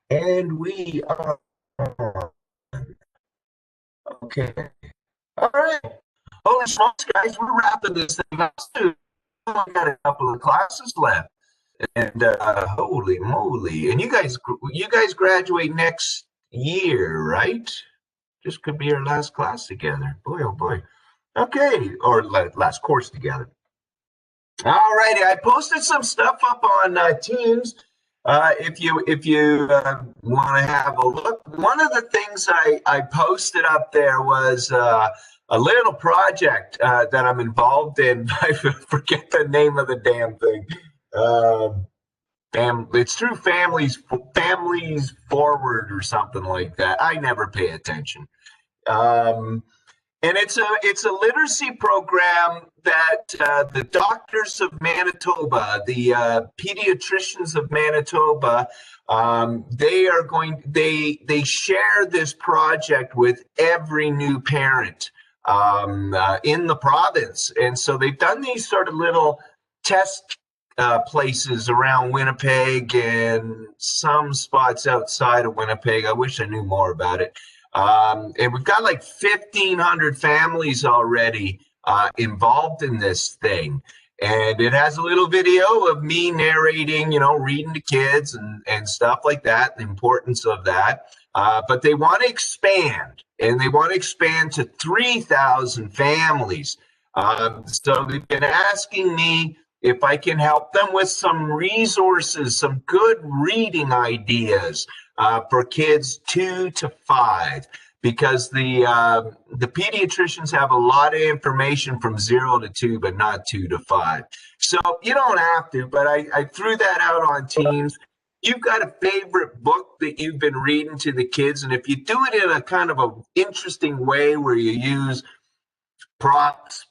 And we are on. Okay. All right. Holy smokes, guys, we're wrapping this thing up soon. We only got a couple of classes left. And holy moly. And you guys graduate next year, right? This could be our last class together. Boy, oh boy. Okay. Or last course together. All righty, I posted some stuff up on Teams. If you want to have a look, one of the things I posted up there was a little project that I'm involved in. I forget the name of the damn thing. It's through Families Forward or something like that. I never pay attention. Um, and it's a literacy program that the doctors of Manitoba, the pediatricians of Manitoba, they share this project with every new parent in the province, and so they've done these sort of little test places around Winnipeg and some spots outside of Winnipeg. I wish I knew more about it. And we've got like 1,500 families already involved in this thing. And it has a little video of me narrating, reading to kids and stuff like that, the importance of that. But they want to expand, and they want to expand to 3,000 families. So they've been asking me if I can help them with some resources, some good reading ideas for kids 2 to 5, because the pediatricians have a lot of information from 0 to 2, but not 2 to 5. So you don't have to, but I threw that out on Teams. You've got a favorite book that you've been reading to the kids, and if you do it in a kind of an interesting way where you use props,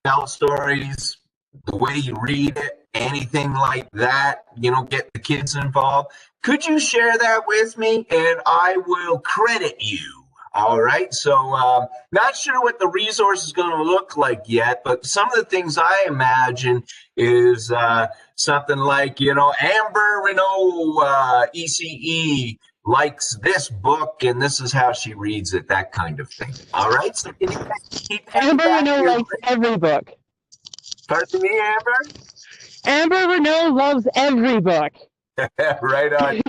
tell stories, the way you read it, anything like that, get the kids involved. Could you share that with me? And I will credit you. All right. So, not sure what the resource is going to look like yet, but some of the things I imagine is something like, Amber Renault, ECE likes this book, and this is how she reads it, that kind of thing. All right. So, can you keep Amber Renault likes every book. Pardon me, Amber? Amber Renault loves every book. Right on.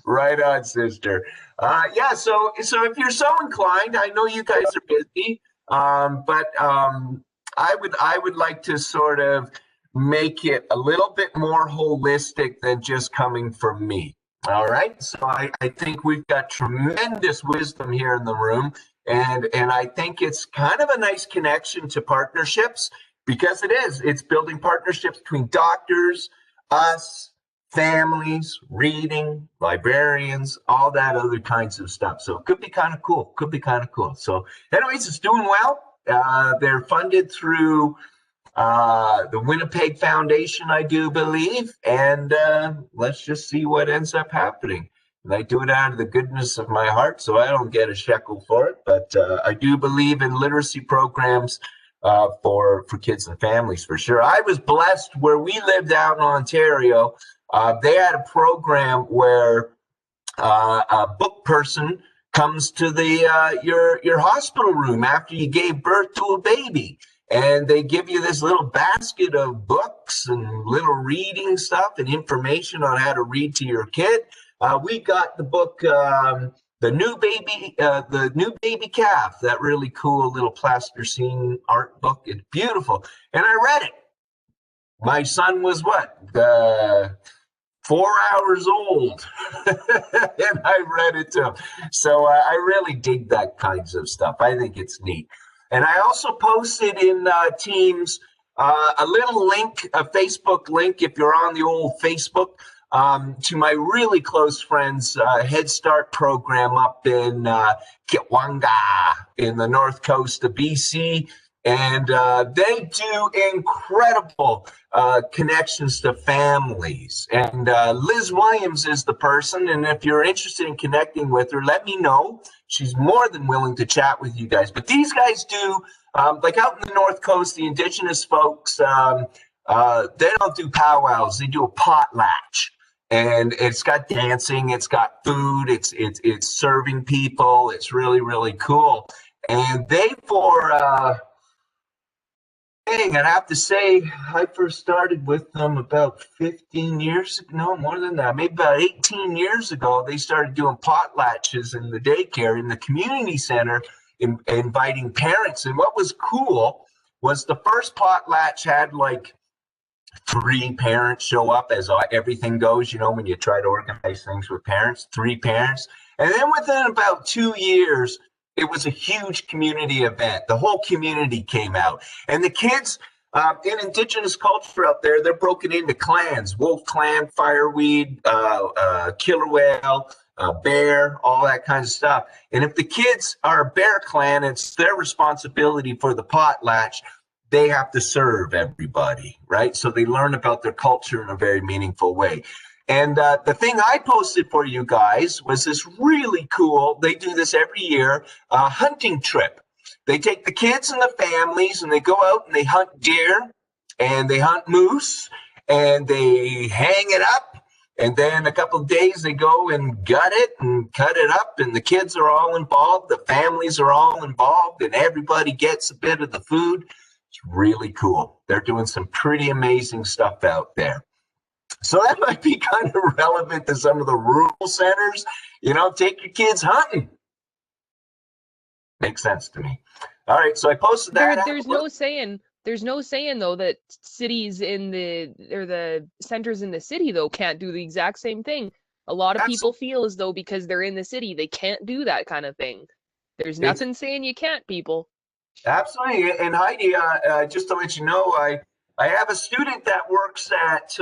Right on, sister. Yeah, so if you're so inclined, I know you guys are busy, but I would like to sort of make it a little bit more holistic than just coming from me. All right. So I think we've got tremendous wisdom here in the room, and I think it's kind of a nice connection to partnerships. Because it's building partnerships between doctors, us, families, reading, librarians, all that other kinds of stuff. So it could be kind of cool. So anyways, it's doing well. They're funded through the Winnipeg Foundation, I do believe. And let's just see what ends up happening. And I do it out of the goodness of my heart, so I don't get a shekel for it. But I do believe in literacy programs for kids and families, for sure. I was blessed where we lived out in Ontario. They had a program where a book person comes to the your hospital room after you gave birth to a baby, and they give you this little basket of books and little reading stuff and information on how to read to your kid. We got the book. The new baby calf, that really cool little plasticine art book. It's beautiful. And I read it. My son was 4 hours old, and I read it to him. So I really dig that kinds of stuff. I think it's neat. And I also posted in Teams a little link, a Facebook link, if you're on the old Facebook, to my really close friends' Head Start program up in Kitwanga in the north coast of BC. And they do incredible connections to families. And Liz Williams is the person. And if you're interested in connecting with her, let me know. She's more than willing to chat with you guys. But these guys do, like out in the north coast, the Indigenous folks, they don't do powwows. They do a potlatch. and it's got dancing, it's got food, it's serving people. It's really, really cool. And they and I have to say, I first started with them about 15 years ago, no, more than that, maybe about 18 years ago. They started doing potlatches in the daycare in the community center, inviting parents. And what was cool was the first potlatch had like 3 parents show up, as everything goes, when you try to organize things with parents, 3 parents. And then within about 2 years, it was a huge community event. The whole community came out. And the kids, in Indigenous culture out there, they're broken into clans: wolf clan, fireweed, killer whale, bear, all that kind of stuff. And if the kids are a bear clan, it's their responsibility for the potlatch. They have to serve everybody, right? So they learn about their culture in a very meaningful way. And the thing I posted for you guys was this really cool, they do this every year, hunting trip. They take the kids and the families and they go out and they hunt deer and they hunt moose and they hang it up. And then a couple of days they go and gut it and cut it up, and the kids are all involved, the families are all involved, and everybody gets a bit of the food. It's really cool. They're doing some pretty amazing stuff out there. So that might be kind of relevant to some of the rural centers. Take your kids hunting. Makes sense to me. All right, so I posted that. There's no saying though that cities or the centers in the city though can't do the exact same thing. A lot of people feel as though because they're in the city they can't do that kind of thing. There's nothing saying you can't, people. Absolutely. And Heidi, just to let you know, I have a student that works at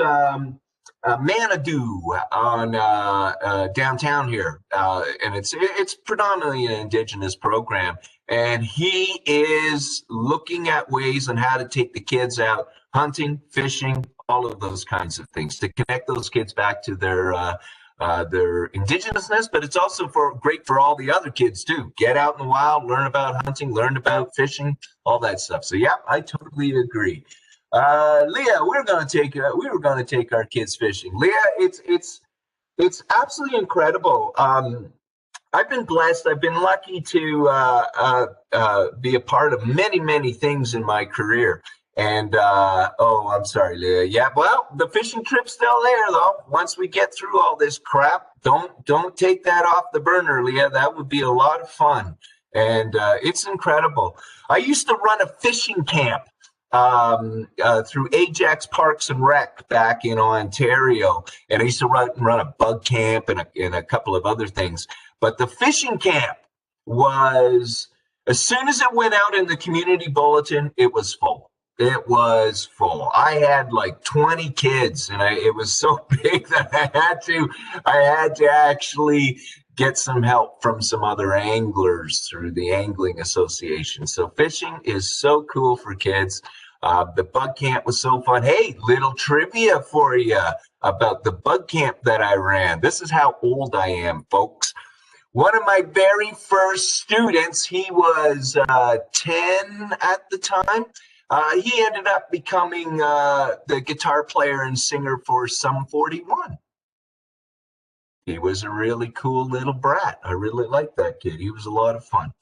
Manadoo on downtown here, and it's predominantly an Indigenous program. And he is looking at ways on how to take the kids out hunting, fishing, all of those kinds of things to connect those kids back to their indigenousness, but it's also great for all the other kids too. Get out in the wild, learn about hunting, learn about fishing, all that stuff. So yeah, I totally agree. Leah, we were going to take our kids fishing. Leah, it's absolutely incredible. I've been blessed. I've been lucky to be a part of many, many things in my career. And I'm sorry, Leah. Yeah, well, the fishing trip's still there though. Once we get through all this crap, don't take that off the burner, Leah. That would be a lot of fun, and it's incredible. I used to run a fishing camp through Ajax Parks and Rec back in Ontario, and I used to run a bug camp and a couple of other things. But the fishing camp was, as soon as it went out in the community bulletin, it was full. It was full. I had like 20 kids, and it was so big that I had to actually get some help from some other anglers through the Angling Association. So fishing is so cool for kids. The bug camp was so fun. Hey, little trivia for you about the bug camp that I ran. This is how old I am, folks. One of my very first students, he was 10 at the time. He ended up becoming the guitar player and singer for Sum 41. He was a really cool little brat. I really liked that kid. He was a lot of fun.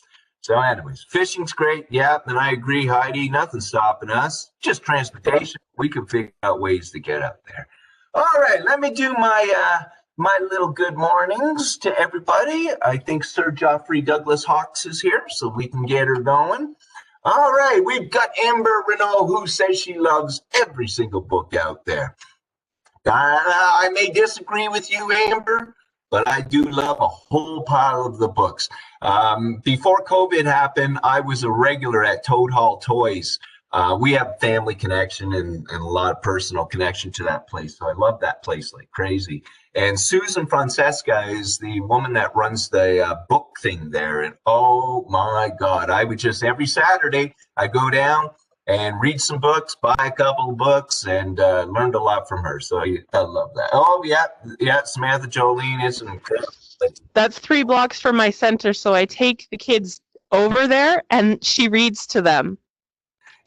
So anyways, fishing's great. Yeah, and I agree, Heidi. Nothing's stopping us. Just transportation. We can figure out ways to get out there. All right, let me do my little good mornings to everybody. I think Sir Geoffrey Douglas Hawkes is here, so we can get her going. All right, we've got Amber Renault, who says she loves every single book out there. I may disagree with you, Amber, but I do love a whole pile of the books. Before COVID happened, I was a regular at Toad Hall Toys. We have family connection and a lot of personal connection to that place, so I love that place like crazy. And Susan Francesca is the woman that runs the book thing there. And oh my God, I would just every Saturday I go down and read some books, buy a couple of books, and learned a lot from her. So I love that. Oh yeah, Samantha Jolene is incredible. That's 3 blocks from my center, so I take the kids over there and she reads to them.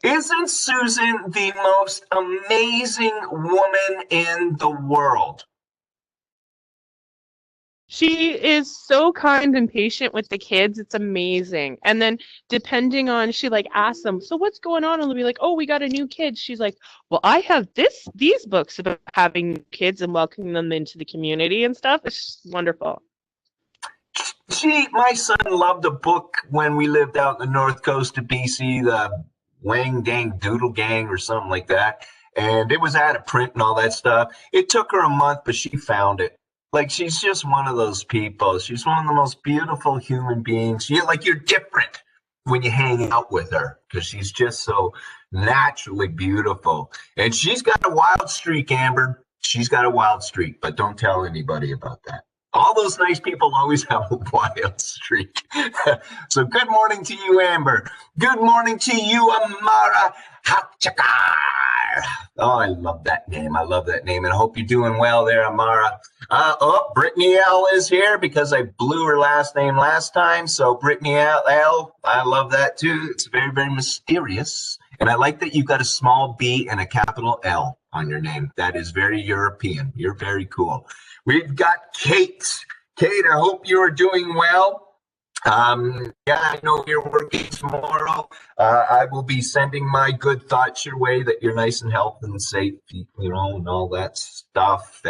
Isn't Susan the most amazing woman in the world? She is so kind and patient with the kids. It's amazing. And then depending on, she like asks them, so what's going on? And they'll be like, oh, we got a new kid. She's like, well, I have these books about having kids and welcoming them into the community and stuff. It's just wonderful. My son loved a book when we lived out in the north coast of BC, the Wang Dang Doodle Gang or something like that. And it was out of print and all that stuff. It took her a month, but she found it. Like, she's just one of those people. She's one of the most beautiful human beings. You're different when you hang out with her because she's just so naturally beautiful. And she's got a wild streak, Amber. She's got a wild streak, but don't tell anybody about that. All those nice people always have a wild streak. So good morning to you, Amber. Good morning to you, Amara Hapchakar. Oh, I love that name. I love that name. And I hope you're doing well there, Amara. Brittany L is here because I blew her last name last time. So Brittany L, I love that too. It's very, very mysterious. And I like that you've got a small B and a capital L on your name. That is very European. You're very cool. We've got Kate. Kate, I hope you are doing well. I know you're working tomorrow. I will be sending my good thoughts your way that you're nice and healthy and safe, and all that stuff.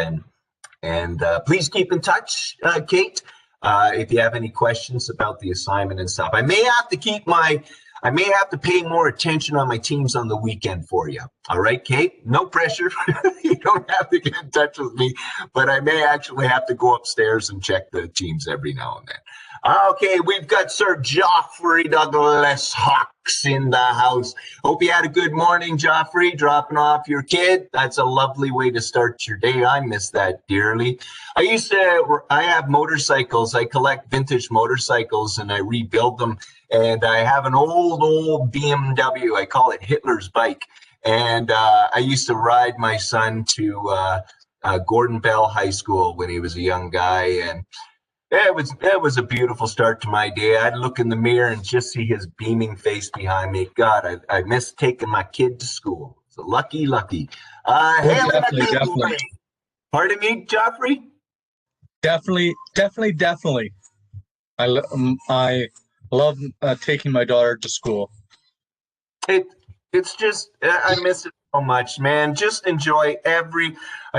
And please keep in touch, Kate, if you have any questions about the assignment and stuff. I may have to pay more attention on my teams on the weekend for you. All right, Kate? No pressure. You don't have to get in touch with me, but I may actually have to go upstairs and check the teams every now and then. Okay, we've got Sir Joffrey Douglas Hawks in the house. Hope you had a good morning, Joffrey, dropping off your kid. That's a lovely way to start your day. I miss that dearly. I have motorcycles. I collect vintage motorcycles and I rebuild them. And I have an old BMW. I call it Hitler's bike. And I used to ride my son to Gordon Bell High School when he was a young guy. And it was a beautiful start to my day. I'd look in the mirror and just see his beaming face behind me. God, I miss taking my kid to school. So lucky. Definitely. Pardon me, Joffrey? Definitely. I love taking my daughter to school. It's just, I miss it so much, man. Just enjoy I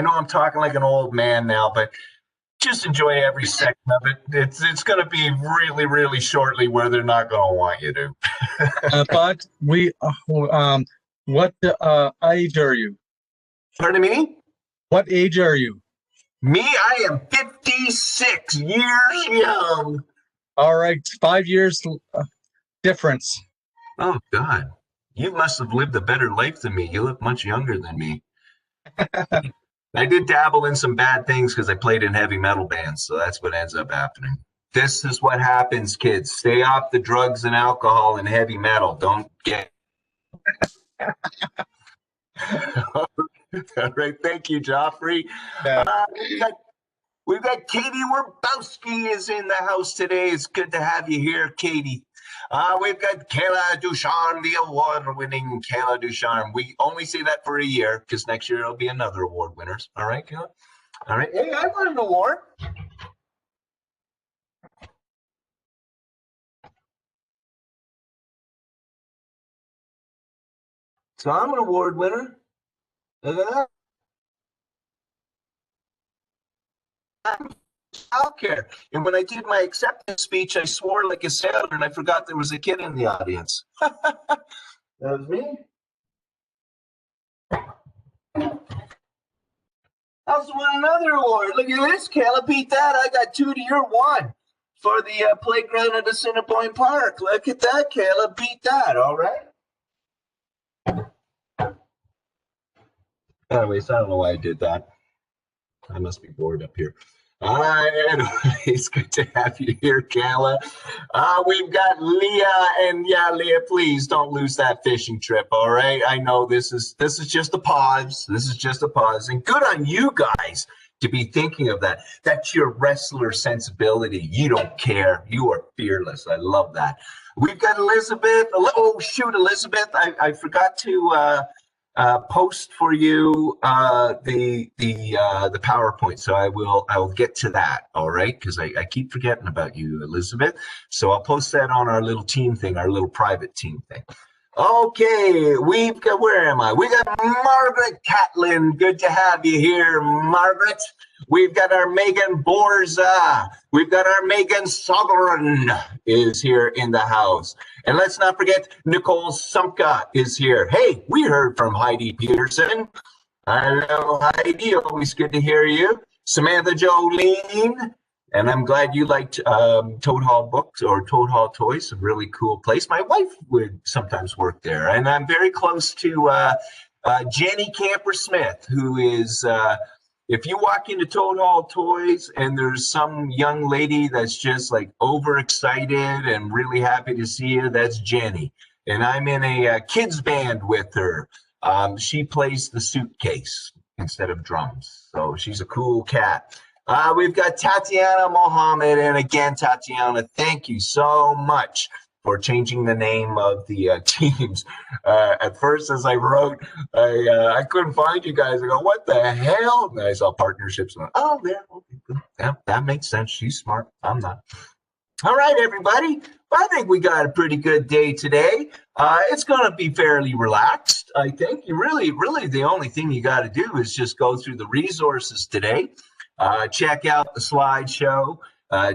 know I'm talking like an old man now, but just enjoy every second of it. It's going to be really, really shortly where they're not going to want you to. But what age are you? Pardon me? What age are you? Me, I am 56 years young. All right, 5 years difference. Oh, God. You must have lived a better life than me. You look much younger than me. I did dabble in some bad things because I played in heavy metal bands, so that's what ends up happening. This is what happens, kids. Stay off the drugs and alcohol and heavy metal. Don't get... All right, thank you, Joffrey. Yeah. We've got Katie Werbowski is in the house today. It's good to have you here, Katie. We've got Kayla Ducharme, the award-winning Kayla Ducharme. We only say that for a year because next year it'll be another award winners. All right, Kayla? All right. Hey, I won an award. So I'm an award winner. Look at that. Childcare. And when I did my acceptance speech, I swore like a sailor, and I forgot there was a kid in the audience. That was me. I also won another award. Look at this, Kayla. Beat that. I got 2 to your 1 for the playground at Assiniboine Park. Look at that, Kayla. Beat that. All right. Anyways, I don't know why I did that. I must be bored up here. It's good to have you here, Kayla. We've got Leah, and yeah, Leah, please don't lose that fishing trip. All right, I know this is just a pause. This is just a pause, and good on you guys to be thinking of that. That's your wrestler sensibility. You don't care. You are fearless. I love that. We've got Elizabeth. Oh shoot, Elizabeth, I forgot to post for you the PowerPoint. So I will get to that. All right, because I keep forgetting about you, Elizabeth. So I'll post that on our little team thing, our little private team thing. Okay, we've got, where am I? We got Margaret Catlin. Good to have you here, Margaret. We've got our Megan Borza. We've got our Megan Sovereign is here in the house. And let's not forget, Nicole Sumka is here. Hey, we heard from Heidi Peterson. Hello, Heidi. Always good to hear you. Samantha Jolene. And I'm glad you liked Toad Hall Books or Toad Hall Toys, a really cool place. My wife would sometimes work there. And I'm very close to Jenny Camper-Smith, who is, if you walk into Toad Hall Toys and there's some young lady that's just like overexcited and really happy to see you, that's Jenny. And I'm in a kids band with her. She plays the suitcase instead of drums. So she's a cool cat. We've got Tatiana Mohammed, and again, Tatiana, thank you so much for changing the name of the teams. At first, as I wrote, I couldn't find you guys. I go, what the hell? And I saw partnerships. And oh, there. Okay, yeah, that makes sense. She's smart. I'm not. All right, everybody. I think we got a pretty good day today. It's going to be fairly relaxed, I think. You really, the only thing you got to do is just go through the resources today. Check out the slideshow,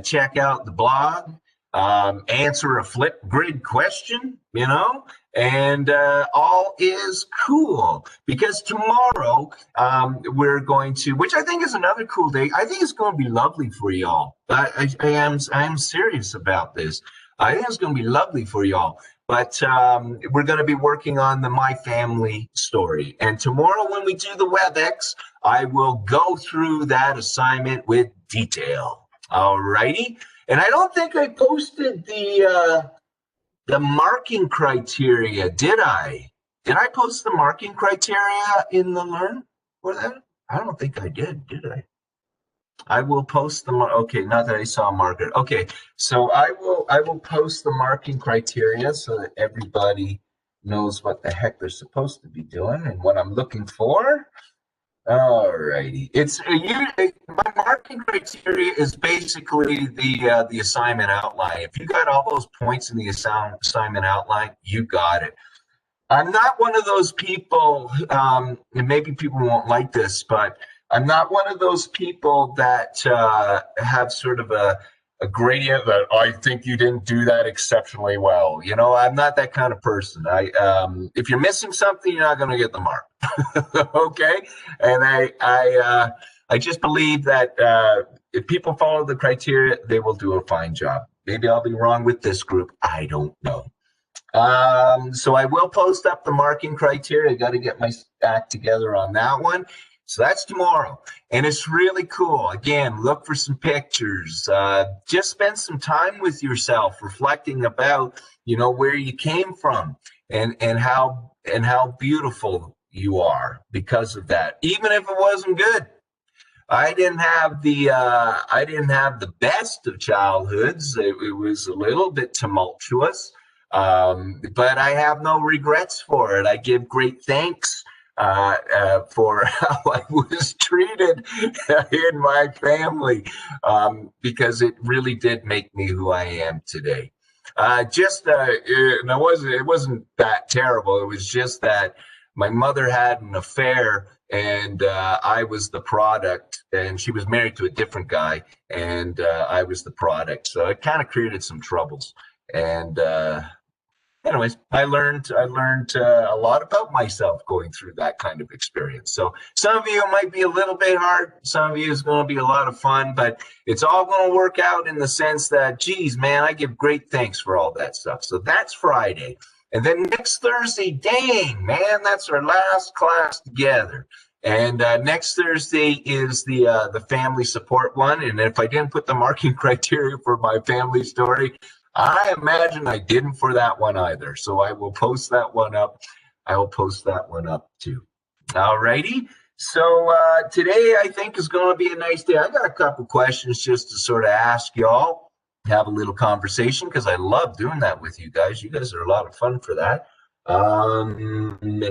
check out the blog, answer a Flipgrid question, you know, and all is cool. Because tomorrow we're going to, which I think is another cool day. I think it's going to be lovely for y'all. I am serious about this. I think it's going to be lovely for y'all. But we're going to be working on the My Family story. And tomorrow when we do the WebEx, I will go through that assignment with detail. All righty. And I don't think I posted the marking criteria, did I? Did I post the marking criteria in the Learn for that? I don't think I did I? I will post them. Okay, not that I saw Margaret. Okay, so I will post the marking criteria so that everybody knows what the heck they're supposed to be doing and what I'm looking for. All righty. It's my marking criteria is basically the assignment outline. If you got all those points in the assignment outline, you got it. I'm not one of those people, and maybe people won't like this, but I'm not one of those people that have sort of a gradient that I think you didn't do that exceptionally well. You know, I'm not that kind of person. If you're missing something, you're not going to get the mark. Okay, and I just believe that if people follow the criteria, they will do a fine job. Maybe I'll be wrong with this group. I don't know. So I will post up the marking criteria. I got to get my act together on that one. So that's tomorrow, and it's really cool. Again, look for some pictures. Just spend some time with yourself, reflecting about, you know, where you came from and how beautiful you are because of that. Even if it wasn't good, I didn't have the best of childhoods. It was a little bit tumultuous, but I have no regrets for it. I give great thanks for how I was treated in my family, because it really did make me who I am today. And it wasn't that terrible. It was just that my mother had an affair, and I was the product, and she was married to a different guy, and I was the product. So it kind of created some troubles. And anyways, I learned a lot about myself going through that kind of experience. So some of you it might be a little bit hard. Some of you is going to be a lot of fun, but it's all going to work out in the sense that, geez, man, I give great thanks for all that stuff. So that's Friday. And then next Thursday, dang, man, that's our last class together. And next Thursday is the family support one. And if I didn't put the marking criteria for my family story, I imagine I didn't for that one either. So I will post that one up. I will post that one up too. All righty. So today I think is going to be a nice day. I got a couple questions just to sort of ask y'all, have a little conversation, because I love doing that with you guys. You guys are a lot of fun for that. And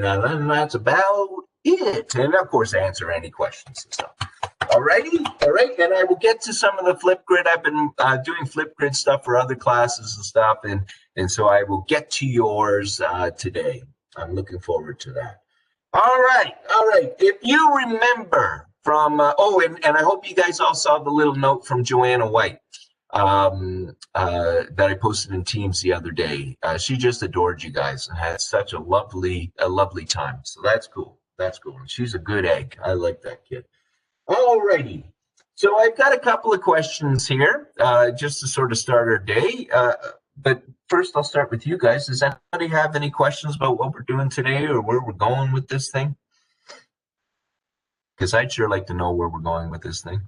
that's about it. And of course, answer any questions and stuff. Alrighty, all right, and I will get to some of the Flipgrid. I've been doing Flipgrid stuff for other classes and stuff, and so I will get to yours today. I'm looking forward to that. All right. If you remember from, and I hope you guys all saw the little note from Joanna White that I posted in Teams the other day. She just adored you guys and had such a lovely time. So that's cool. That's cool. And she's a good egg. I like that kid. All righty. So I've got a couple of questions here just to sort of start our day. But first, I'll start with you guys. Does anybody have any questions about what we're doing today or where we're going with this thing? Because I'd sure like to know where we're going with this thing.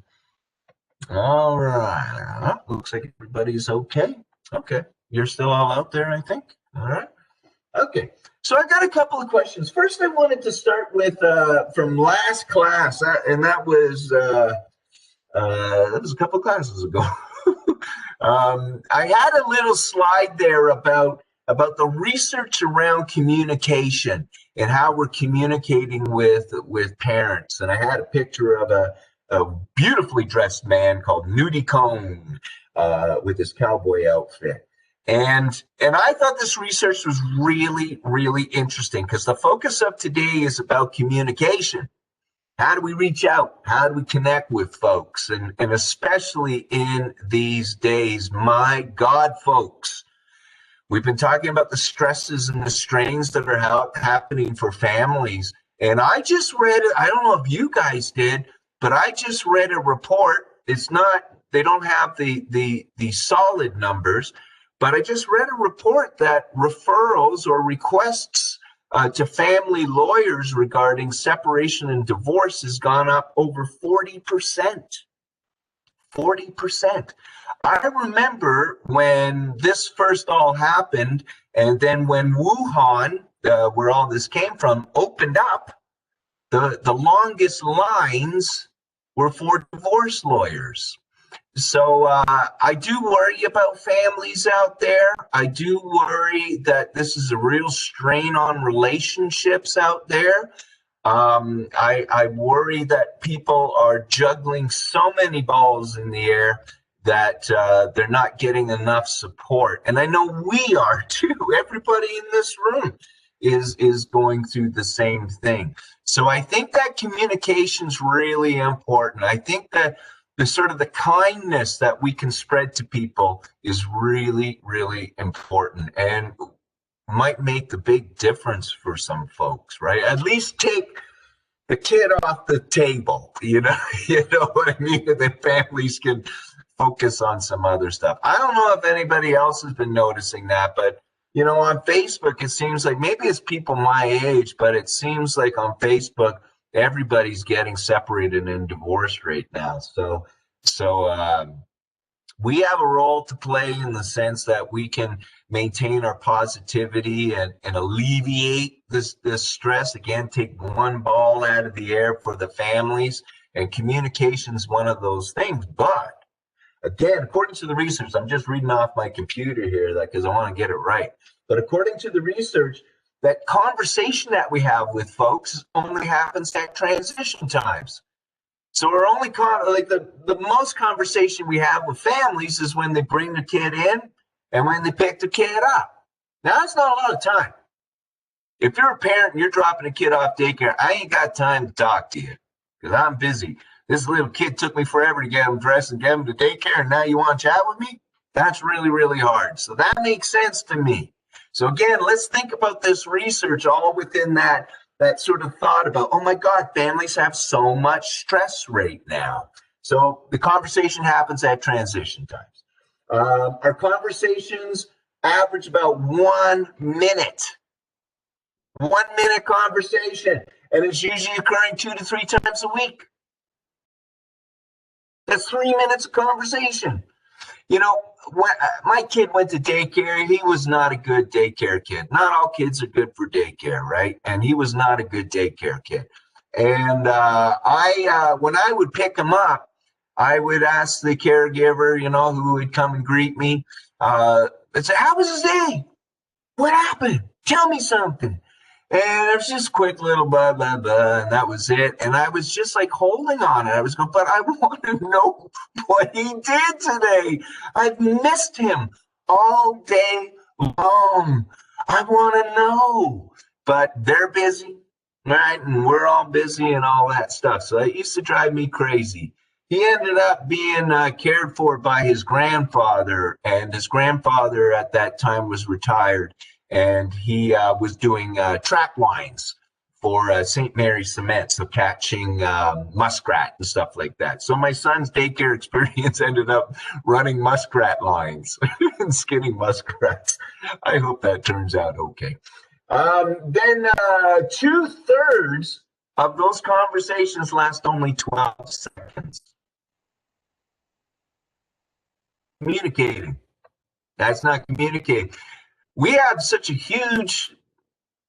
All right. Looks like everybody's okay. Okay. You're still all out there, I think. All right. Okay. So I got a couple of questions. First, I wanted to start with from last class, and that was a couple of classes ago. I had a little slide there about the research around communication and how we're communicating with parents. And I had a picture of a beautifully dressed man called Nudie Cone with his cowboy outfit. And I thought this research was really, really interesting because the focus of today is about communication. How do we reach out? How do we connect with folks? And especially in these days, my God, folks, we've been talking about the stresses and the strains that are happening for families. And I just read, I don't know if you guys did, but I just read a report. It's not, they don't have the solid numbers, but I just read a report that referrals or requests to family lawyers regarding separation and divorce has gone up over 40%. 40%. I remember when this first all happened, and then when Wuhan, where all this came from, opened up, the longest lines were for divorce lawyers. So I do worry about families out there. I do worry that this is a real strain on relationships out there. I worry that people are juggling so many balls in the air that they're not getting enough support. And I know we are too. Everybody in this room is going through the same thing. So I think that communication's really important. I think that the sort of the kindness that we can spread to people is really, really important and might make the big difference for some folks, right? At least take the kid off the table, you know what I mean? And then families can focus on some other stuff. I don't know if anybody else has been noticing that, but on Facebook, it seems like maybe it's people my age, but it seems like on Facebook, everybody's getting separated and divorced right now. So we have a role to play in the sense that we can maintain our positivity and alleviate this stress. Again, take one ball out of the air for the families, and communication is one of those things. But again, according to the research, I'm just reading off my computer here because I want to get it right. But according to the research, that conversation that we have with folks only happens at transition times. So we're only the most conversation we have with families is when they bring the kid in and when they pick the kid up. Now, that's not a lot of time. If you're a parent and you're dropping a kid off daycare, I ain't got time to talk to you because I'm busy. This little kid took me forever to get him dressed and get him to daycare, and now you want to chat with me? That's really, really hard. So that makes sense to me. So again, let's think about this research all within that sort of thought about, oh my God, families have so much stress right now. So the conversation happens at transition times. Our conversations average about 1 minute. 1 minute conversation. And it's usually occurring 2 to 3 times a week. That's 3 minutes of conversation. When my kid went to daycare, he was not a good daycare kid. Not all kids are good for daycare, right? And he was not a good daycare kid. And when I would pick him up, I would ask the caregiver, who would come and greet me, and say, how was his day? What happened? Tell me something. And it was just a quick little blah, blah, blah, and that was it. And I was just like holding on it. I was going, but I want to know what he did today. I've missed him all day long. I want to know. But they're busy, right? And we're all busy and all that stuff. So it used to drive me crazy. He ended up being cared for by his grandfather, and his grandfather at that time was retired. And he was doing track lines for St. Mary's Cement, so catching muskrat and stuff like that. So my son's daycare experience ended up running muskrat lines and skinning muskrats. I hope that turns out okay. Then 2/3 of those conversations last only 12 seconds. Communicating. That's not communicating. We have such a huge,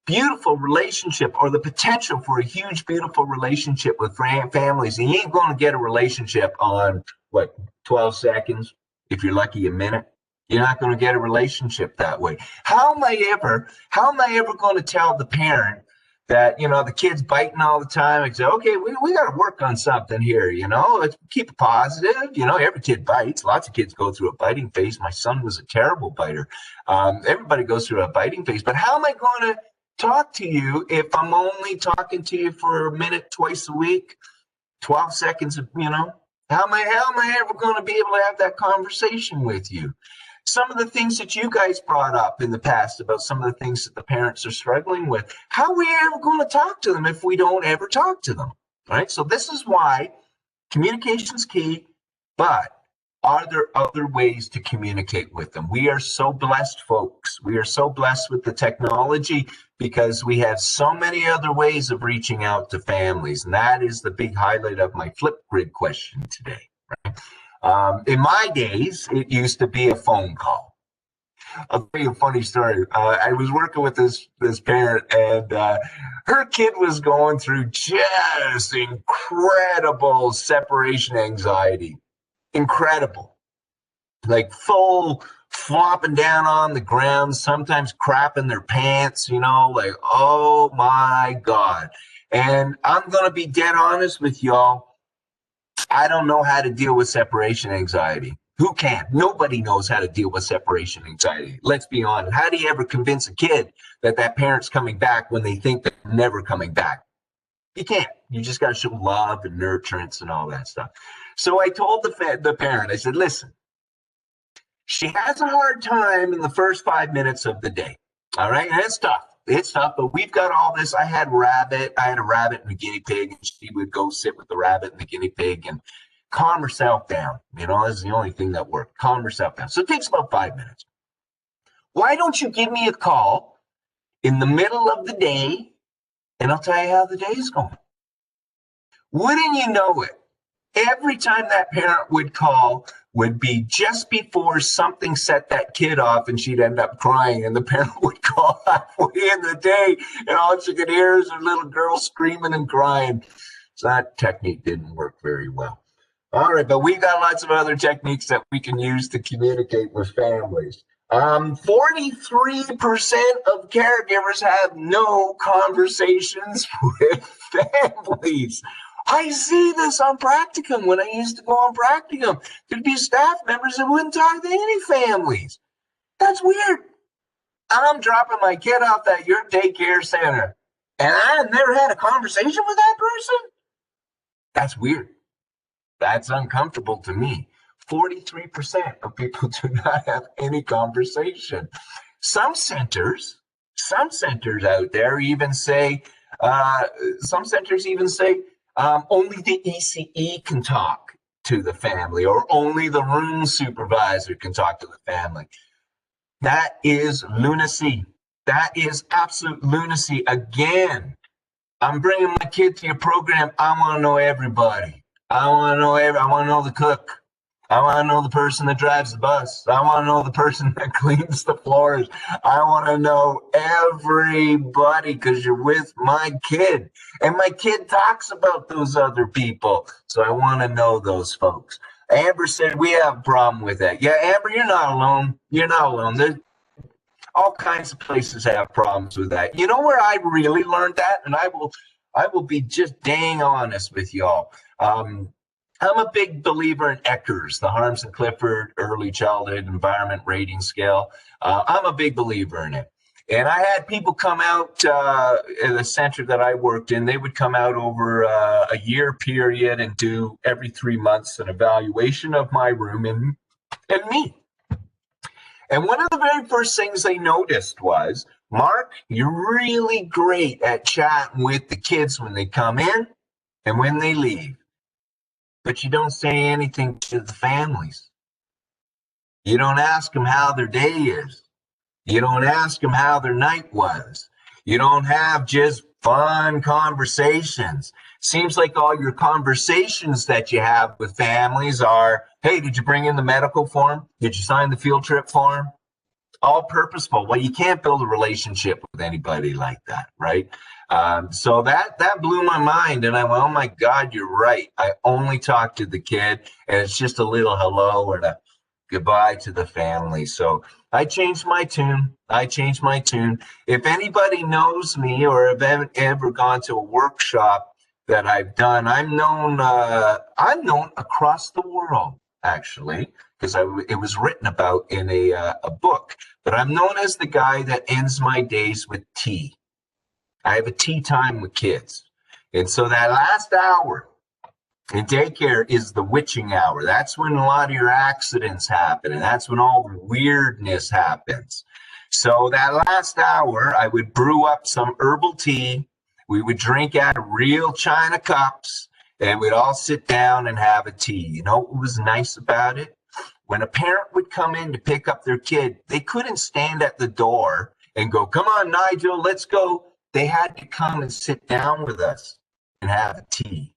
beautiful relationship, or the potential for a huge, beautiful relationship with families. And you ain't going to get a relationship on, 12 seconds? If you're lucky, a minute. You're not going to get a relationship that way. How am I ever going to tell the parent that, the kid's biting all the time and say, okay, we got to work on something here, let's keep it positive. Every kid bites. Lots of kids go through a biting phase. My son was a terrible biter. Everybody goes through a biting phase. But how am I going to talk to you if I'm only talking to you for a minute twice a week, 12 seconds, How am I ever going to be able to have that conversation with you? Some of the things that you guys brought up in the past about some of the things that the parents are struggling with, how are we ever going to talk to them if we don't ever talk to them, right? So this is why communication's key, but are there other ways to communicate with them? We are so blessed, folks. We are so blessed with the technology because we have so many other ways of reaching out to families. And that is the big highlight of my Flipgrid question today, right? In my days, it used to be a phone call. I'll tell you a funny story. I was working with this parent, and her kid was going through just incredible separation anxiety. Incredible. Like full flopping down on the ground, sometimes crapping their pants, oh my God. And I'm going to be dead honest with y'all. I don't know how to deal with separation anxiety. Who can? Nobody knows how to deal with separation anxiety. Let's be honest. How do you ever convince a kid that parent's coming back when they think they're never coming back? You can't. You just got to show love and nurturance and all that stuff. So I told the parent, I said, listen, she has a hard time in the first 5 minutes of the day. All right. And it's tough. It's tough, but we've got all this. I had a rabbit and a guinea pig, and she would go sit with the rabbit and the guinea pig and calm herself down. This is the only thing that worked. Calm herself down. So it takes about 5 minutes. Why don't you give me a call in the middle of the day, and I'll tell you how the day is going. Wouldn't you know it? Every time that parent would call would be just before something set that kid off, and she'd end up crying, and the parent would call halfway in the day, and all she could hear is her little girl screaming and crying. So that technique didn't work very well. All right, but we've got lots of other techniques that we can use to communicate with families. 43% of caregivers have no conversations with families. I see this on practicum. When I used to go on practicum, there'd be staff members that wouldn't talk to any families. That's weird. I'm dropping my kid off at your daycare center, and I've never had a conversation with that person? That's weird. That's uncomfortable to me. 43% of people do not have any conversation. Some centers out there even say, only the ECE can talk to the family, or only the room supervisor can talk to the family. That is lunacy. That is absolute lunacy. Again, I'm bringing my kid to your program. I want to know everybody. I want to know the cook. I want to know the person that drives the bus. I want to know the person that cleans the floors. I want to know everybody because you're with my kid. And my kid talks about those other people. So I want to know those folks. Amber said we have a problem with that. Yeah, Amber, you're not alone. You're not alone. All kinds of places have problems with that. You know where I really learned that? And I will be just dang honest with y'all. I'm a big believer in ECHRS, the Harms and Clifford Early Childhood Environment Rating Scale. I'm a big believer in it. And I had people come out in the center that I worked in. They would come out over a year period and do every 3 months an evaluation of my room and me. And one of the very first things they noticed was, Mark, you're really great at chatting with the kids when they come in and when they leave, but you don't say anything to the families. You don't ask them how their day is. You don't ask them how their night was. You don't have just fun conversations. Seems like all your conversations that you have with families are, hey, did you bring in the medical form? Did you sign the field trip form? All purposeful. Well, you can't build a relationship with anybody like that, right? So that blew my mind. And I went, oh my God, you're right. I only talk to the kid, and it's just a little hello and a goodbye to the family. So I changed my tune. If anybody knows me or have ever gone to a workshop that I've done, I'm known across the world, actually, because it was written about in a book. But I'm known as the guy that ends my days with tea. I have a tea time with kids. And so that last hour in daycare is the witching hour. That's when a lot of your accidents happen, and that's when all the weirdness happens. So that last hour, I would brew up some herbal tea. We would drink out of real china cups, and we'd all sit down and have a tea. You know what was nice about it? When a parent would come in to pick up their kid, they couldn't stand at the door and go, come on, Nigel, let's go. They had to come and sit down with us and have a tea.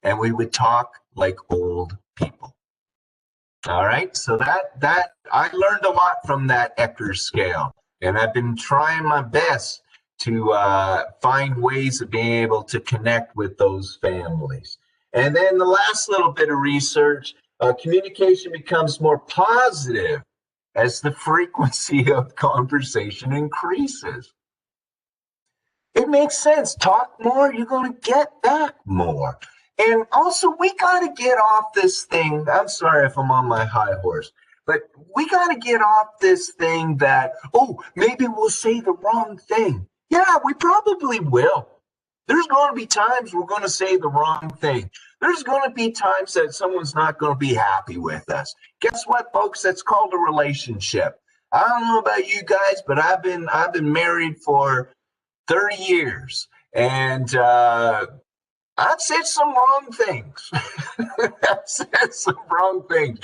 And we would talk like old people. All right. So that I learned a lot from that ECHRS scale. And I've been trying my best to find ways of being able to connect with those families. And then the last little bit of research, communication becomes more positive as the frequency of conversation increases. It makes sense. Talk more, you're going to get back more. And also, we got to get off this thing. I'm sorry if I'm on my high horse, but we got to get off this thing that, oh, maybe we'll say the wrong thing. Yeah, we probably will. There's going to be times we're going to say the wrong thing. There's going to be times that someone's not going to be happy with us. Guess what, folks? That's called a relationship. I don't know about you guys, but I've been married for 30 years, and I've said some wrong things. I've said some wrong things.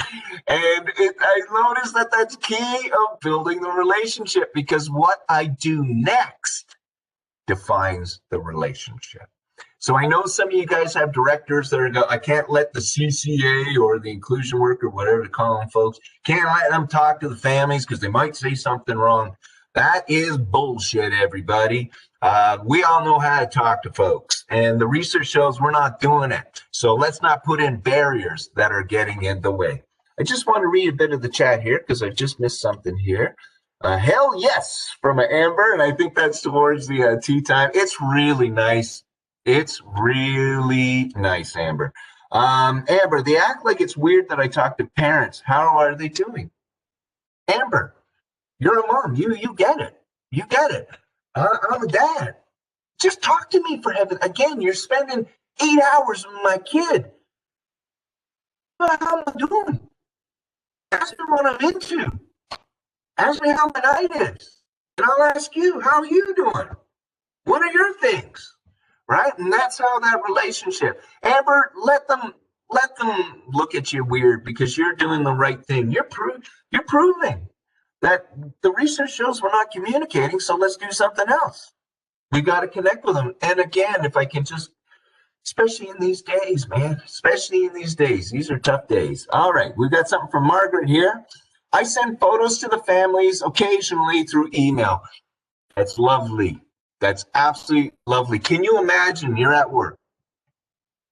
And I noticed that that's key of building the relationship, because what I do next defines the relationship. So I know some of you guys have directors that are I can't let the CCA or the inclusion worker, whatever to call them, folks, can't let them talk to the families because they might say something wrong. That is bullshit, everybody. We all know how to talk to folks, and the research shows we're not doing it. So let's not put in barriers that are getting in the way. I just want to read a bit of the chat here because I just missed something here. Hell yes, from Amber, and I think that's towards the tea time. It's really nice. It's really nice, Amber. Amber, they act like it's weird that I talk to parents. How are they doing? Amber, you're a mom. You get it. You get it. I'm a dad. Just talk to me, for heaven. Again, you're spending 8 hours with my kid. How am I doing? Ask me what I'm into. Ask me how my night is. And I'll ask you, how are you doing? What are your things? Right? And that's how that relationship. Amber, let them look at you weird because you're doing the right thing. You're proving that the research shows we're not communicating, so let's do something else. We got to connect with them. And again, if I can just, especially in these days, man, especially in these days, these are tough days. All right, we've got something from Margaret here. I send photos to the families occasionally through email. That's lovely. That's absolutely lovely. Can you imagine you're at work?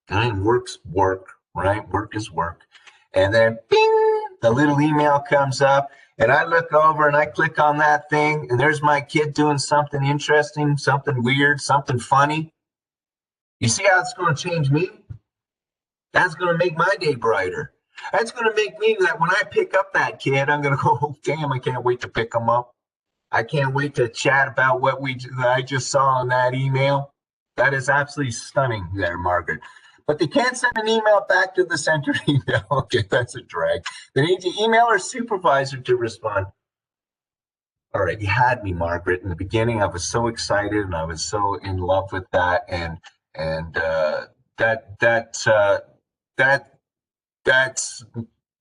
And work's work, right? Work is work. And then, bing, the little email comes up, and I look over and I click on that thing, and there's my kid doing something interesting, something weird, something funny. You see how it's going to change me? That's going to make my day brighter. That's going to make me that when I pick up that kid, I'm going to go, oh, damn, I can't wait to pick him up. I can't wait to chat about what I just saw in that email. That is absolutely stunning there, Margaret. But they can't send an email back to the center email. Okay, that's a drag. They need to email our supervisor to respond. All right, you had me, Margaret. In the beginning, I was so excited and I was so in love with that, and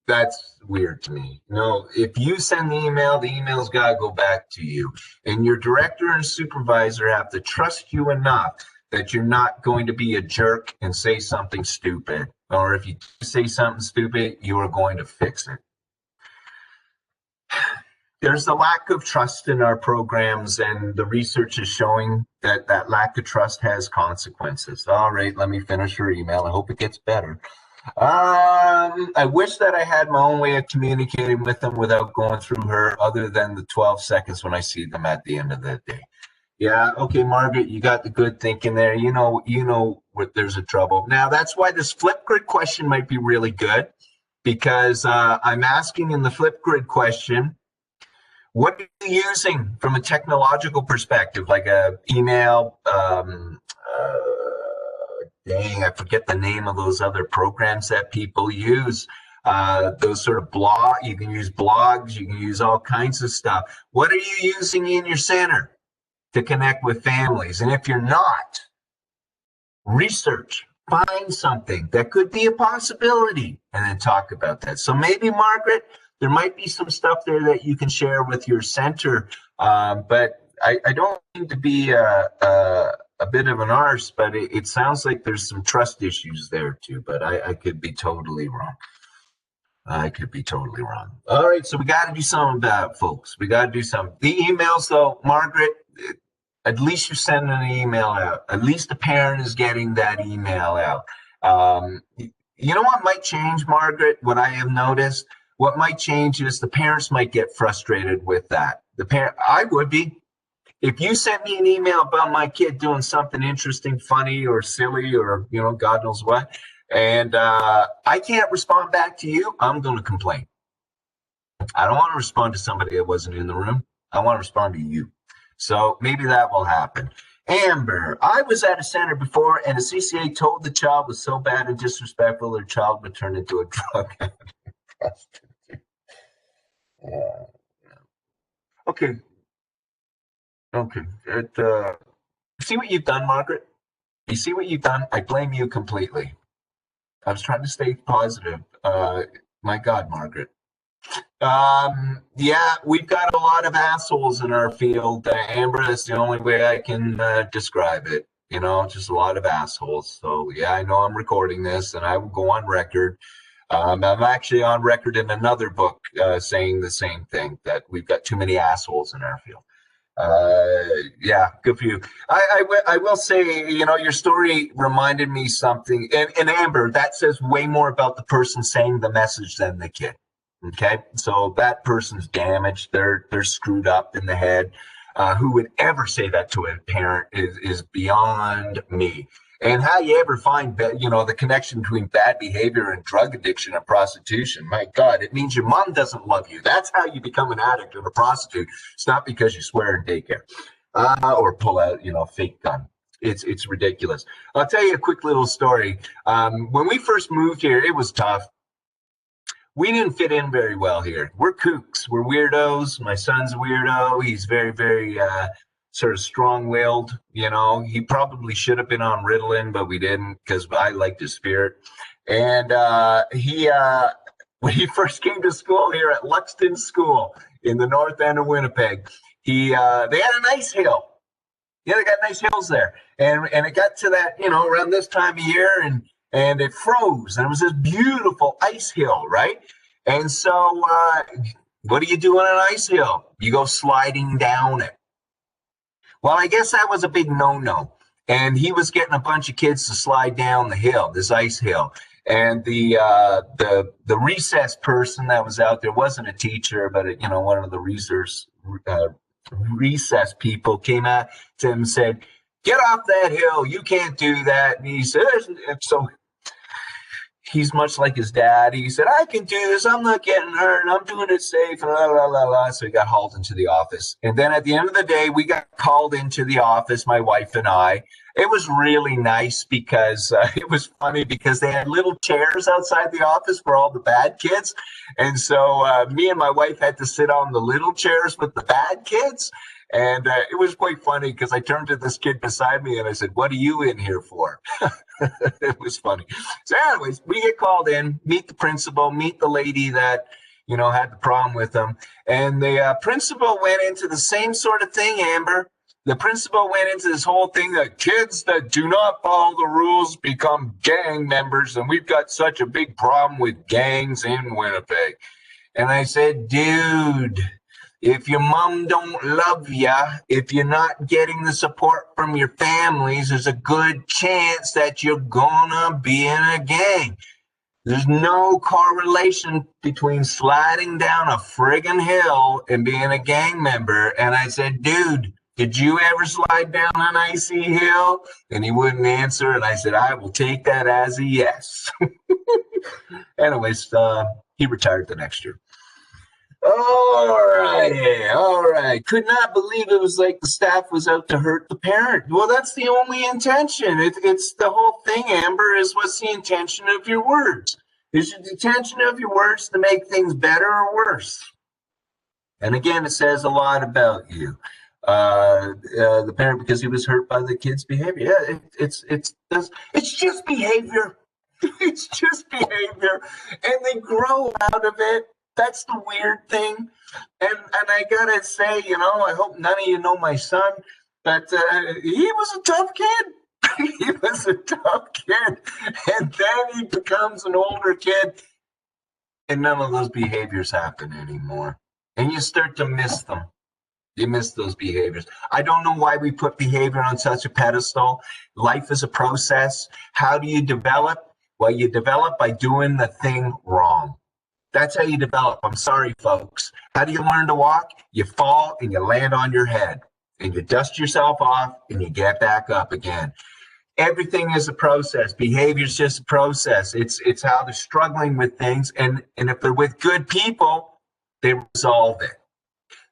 that's weird to me. No, if you send the email's got to go back to you, and your director and supervisor have to trust you enough that you're not going to be a jerk and say something stupid. Or if you say something stupid, you are going to fix it. There's a lack of trust in our programs, and the research is showing that that lack of trust has consequences. All right, let me finish her email. I hope it gets better. I wish that I had my own way of communicating with them without going through her, other than the 12 seconds when I see them at the end of the day. Yeah, okay, Margaret, you got the good thinking there. You know what, there's a trouble. Now, that's why this Flipgrid question might be really good, because I'm asking in the Flipgrid question, what are you using from a technological perspective, like a email, dang, I forget the name of those other programs that people use. Those sort of you can use blogs, you can use all kinds of stuff. What are you using in your center to connect with families? And if you're not, research, find something that could be a possibility, and then talk about that. So maybe, Margaret, there might be some stuff there that you can share with your center, but I don't mean to be a bit of an arse, but it sounds like there's some trust issues there too, but I could be totally wrong. I could be totally wrong. All right, so we got to do something about it, folks. We got to do something. The emails, though, Margaret, at least you're sending an email out. At least the parent is getting that email out. You know what might change, Margaret? What I have noticed, what might change is the parents might get frustrated with that. I would be. If you sent me an email about my kid doing something interesting, funny, or silly, or God knows what, and I can't respond back to you, I'm going to complain. I don't want to respond to somebody that wasn't in the room. I want to respond to you. So maybe that will happen. Amber, I was at a center before, and the CCA told the child was so bad and disrespectful, their child would turn into a drug addict. Yeah. Okay. See what you've done, Margaret? You see what you've done? I blame you completely. I was trying to stay positive. My God, Margaret. Yeah, we've got a lot of assholes in our field, Amber. That's the only way I can describe it. Just a lot of assholes. So yeah, I know I'm recording this, and I will go on record. I'm actually on record in another book saying the same thing, that we've got too many assholes in our field. Yeah, good for you. I will say, your story reminded me something, and Amber, that says way more about the person saying the message than the kid. Okay, so that person's damaged. They're screwed up in the head. Who would ever say that to a parent is beyond me. And how you ever find, the connection between bad behavior and drug addiction and prostitution? My God, it means your mom doesn't love you. That's how you become an addict or a prostitute. It's not because you swear in daycare or pull out, a fake gun. It's ridiculous. I'll tell you a quick little story. When we first moved here, it was tough. We didn't fit in very well here. We're kooks. We're weirdos. My son's a weirdo. He's very, very sort of strong-willed. He probably should have been on Ritalin, but we didn't, because I liked his spirit. And when he first came to school here at Luxton School in the north end of Winnipeg, they had an ice hill. Yeah, they got nice hills there. And it got to that, around this time of year, and it froze, and it was this beautiful ice hill, right? And so what do you do on an ice hill? You go sliding down it. Well, I guess that was a big no-no. And he was getting a bunch of kids to slide down the hill, this ice hill. And the recess person that was out there wasn't a teacher, but one of the recess people came out to him and said, "Get off that hill! You can't do that." And he said, so he's much like his dad. He said, "I can do this. I'm not getting hurt. I'm doing it safe." And la, la, la, la. So he got hauled into the office. And then at the end of the day, we got called into the office, my wife and I. It was really nice because it was funny because they had little chairs outside the office for all the bad kids. And so me and my wife had to sit on the little chairs with the bad kids. And it was quite funny because I turned to this kid beside me and I said, "What are you in here for?" It was funny. So anyways, we get called in, meet the principal, meet the lady that, had the problem with them. And the principal went into the same sort of thing, Amber. The principal went into this whole thing that kids that do not follow the rules become gang members. And we've got such a big problem with gangs in Winnipeg. And I said, "Dude, if your mom don't love ya, if you're not getting the support from your families, there's a good chance that you're gonna be in a gang. There's no correlation between sliding down a friggin' hill and being a gang member." And I said, "Dude, did you ever slide down an icy hill?" And he wouldn't answer. And I said, "I will take that as a yes." Anyways, he retired the next year. All right. Could not believe it was like the staff was out to hurt the parent. Well, that's the only intention. It's the whole thing, Amber, is what's the intention of your words? Is the intention of your words to make things better or worse? And again, it says a lot about you. The parent, because he was hurt by the kid's behavior. Yeah, it's just behavior. It's just behavior. And they grow out of it. That's the weird thing. And I gotta say, I hope none of you know my son, but he was a tough kid. He was a tough kid. And then he becomes an older kid, and none of those behaviors happen anymore. And you start to miss them. You miss those behaviors. I don't know why we put behavior on such a pedestal. Life is a process. How do you develop? Well, you develop by doing the thing wrong. That's how you develop. I'm sorry, folks. How do you learn to walk? You fall and you land on your head and you dust yourself off and you get back up again. Everything is a process. Behavior is just a process. It's how they're struggling with things. And if they're with good people, they resolve it.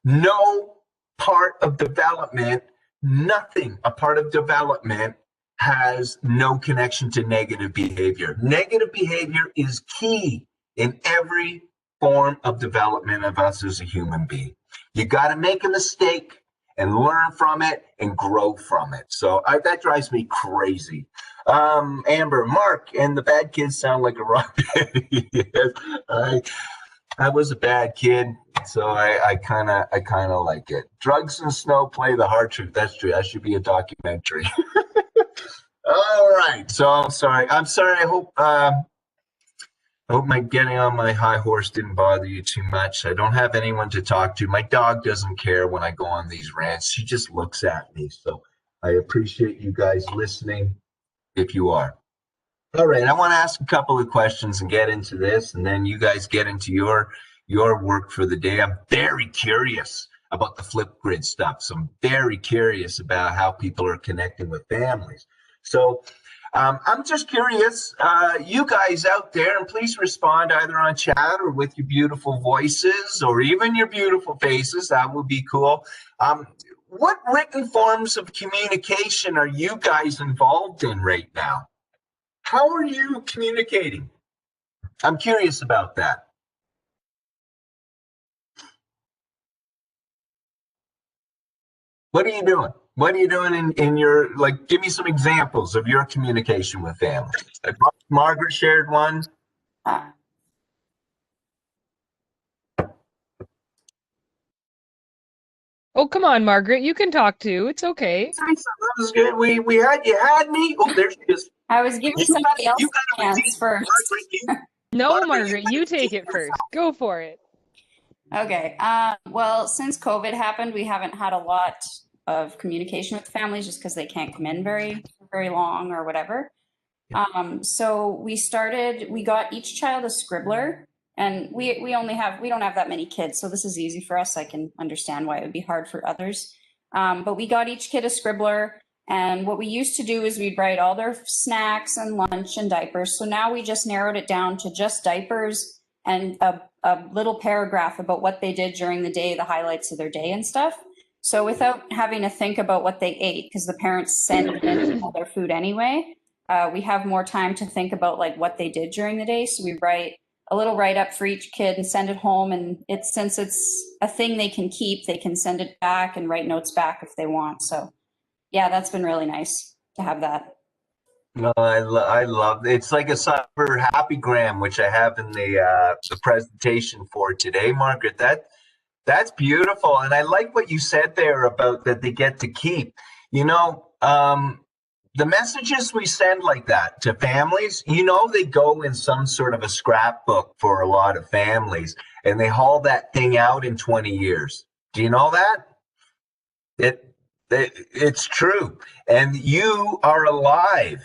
No part of development, nothing a part of development has no connection to negative behavior. Negative behavior is key in every form of development of us as a human being. You got to make a mistake and learn from it and grow from it. So that drives me crazy. Amber, Mark, and the bad kids sound like a rock band. Yes, I was a bad kid, so I kind of like it. Drugs and snow play the hard truth. That's true. That should be a documentary. All right. So I'm sorry. I hope my getting on my high horse didn't bother you too much. I don't have anyone to talk to. My dog doesn't care when I go on these rants. She just looks at me. So I appreciate you guys listening if you are. All right, I want to ask a couple of questions and get into this, and then you guys get into your work for the day. I'm very curious about the Flipgrid stuff. So I'm very curious about how people are connecting with families. So I'm just curious, you guys out there, and please respond either on chat or with your beautiful voices or even your beautiful faces. That would be cool. What written forms of communication are you guys involved in right now? How are you communicating? I'm curious about that. What are you doing? What are you doing in your, give me some examples of your communication with family. Margaret shared one. Oh, come on, Margaret. You can talk too. It's okay. That was good. You had me. Oh, there she is. I was giving somebody else a chance first. No, Margaret, you take it first. Go for it. Okay. Well, since COVID happened, we haven't had a lot of communication with families just because they can't come in very long or whatever. So we got each child a scribbler, and we don't have that many kids, so this is easy for us. I can understand why it would be hard for others. But we got each kid a scribbler, and what we used to do is we'd write all their snacks and lunch and diapers. So now we just narrowed it down to just diapers and a little paragraph about what they did during the day, the highlights of their day and stuff. So without having to think about what they ate, because the parents send in all their food anyway, we have more time to think about like what they did during the day. So we write a little write up for each kid and send it home. And since it's a thing they can keep, they can send it back and write notes back if they want. So yeah, that's been really nice to have that. No, I love it's like a cyber happy gram, which I have in the presentation for today, Margaret. That's beautiful, and I like what you said there about that they get to keep. You know, the messages we send like that to families, you know, they go in some sort of a scrapbook for a lot of families, and they haul that thing out in 20 years. Do you know that? It's true, and you are alive.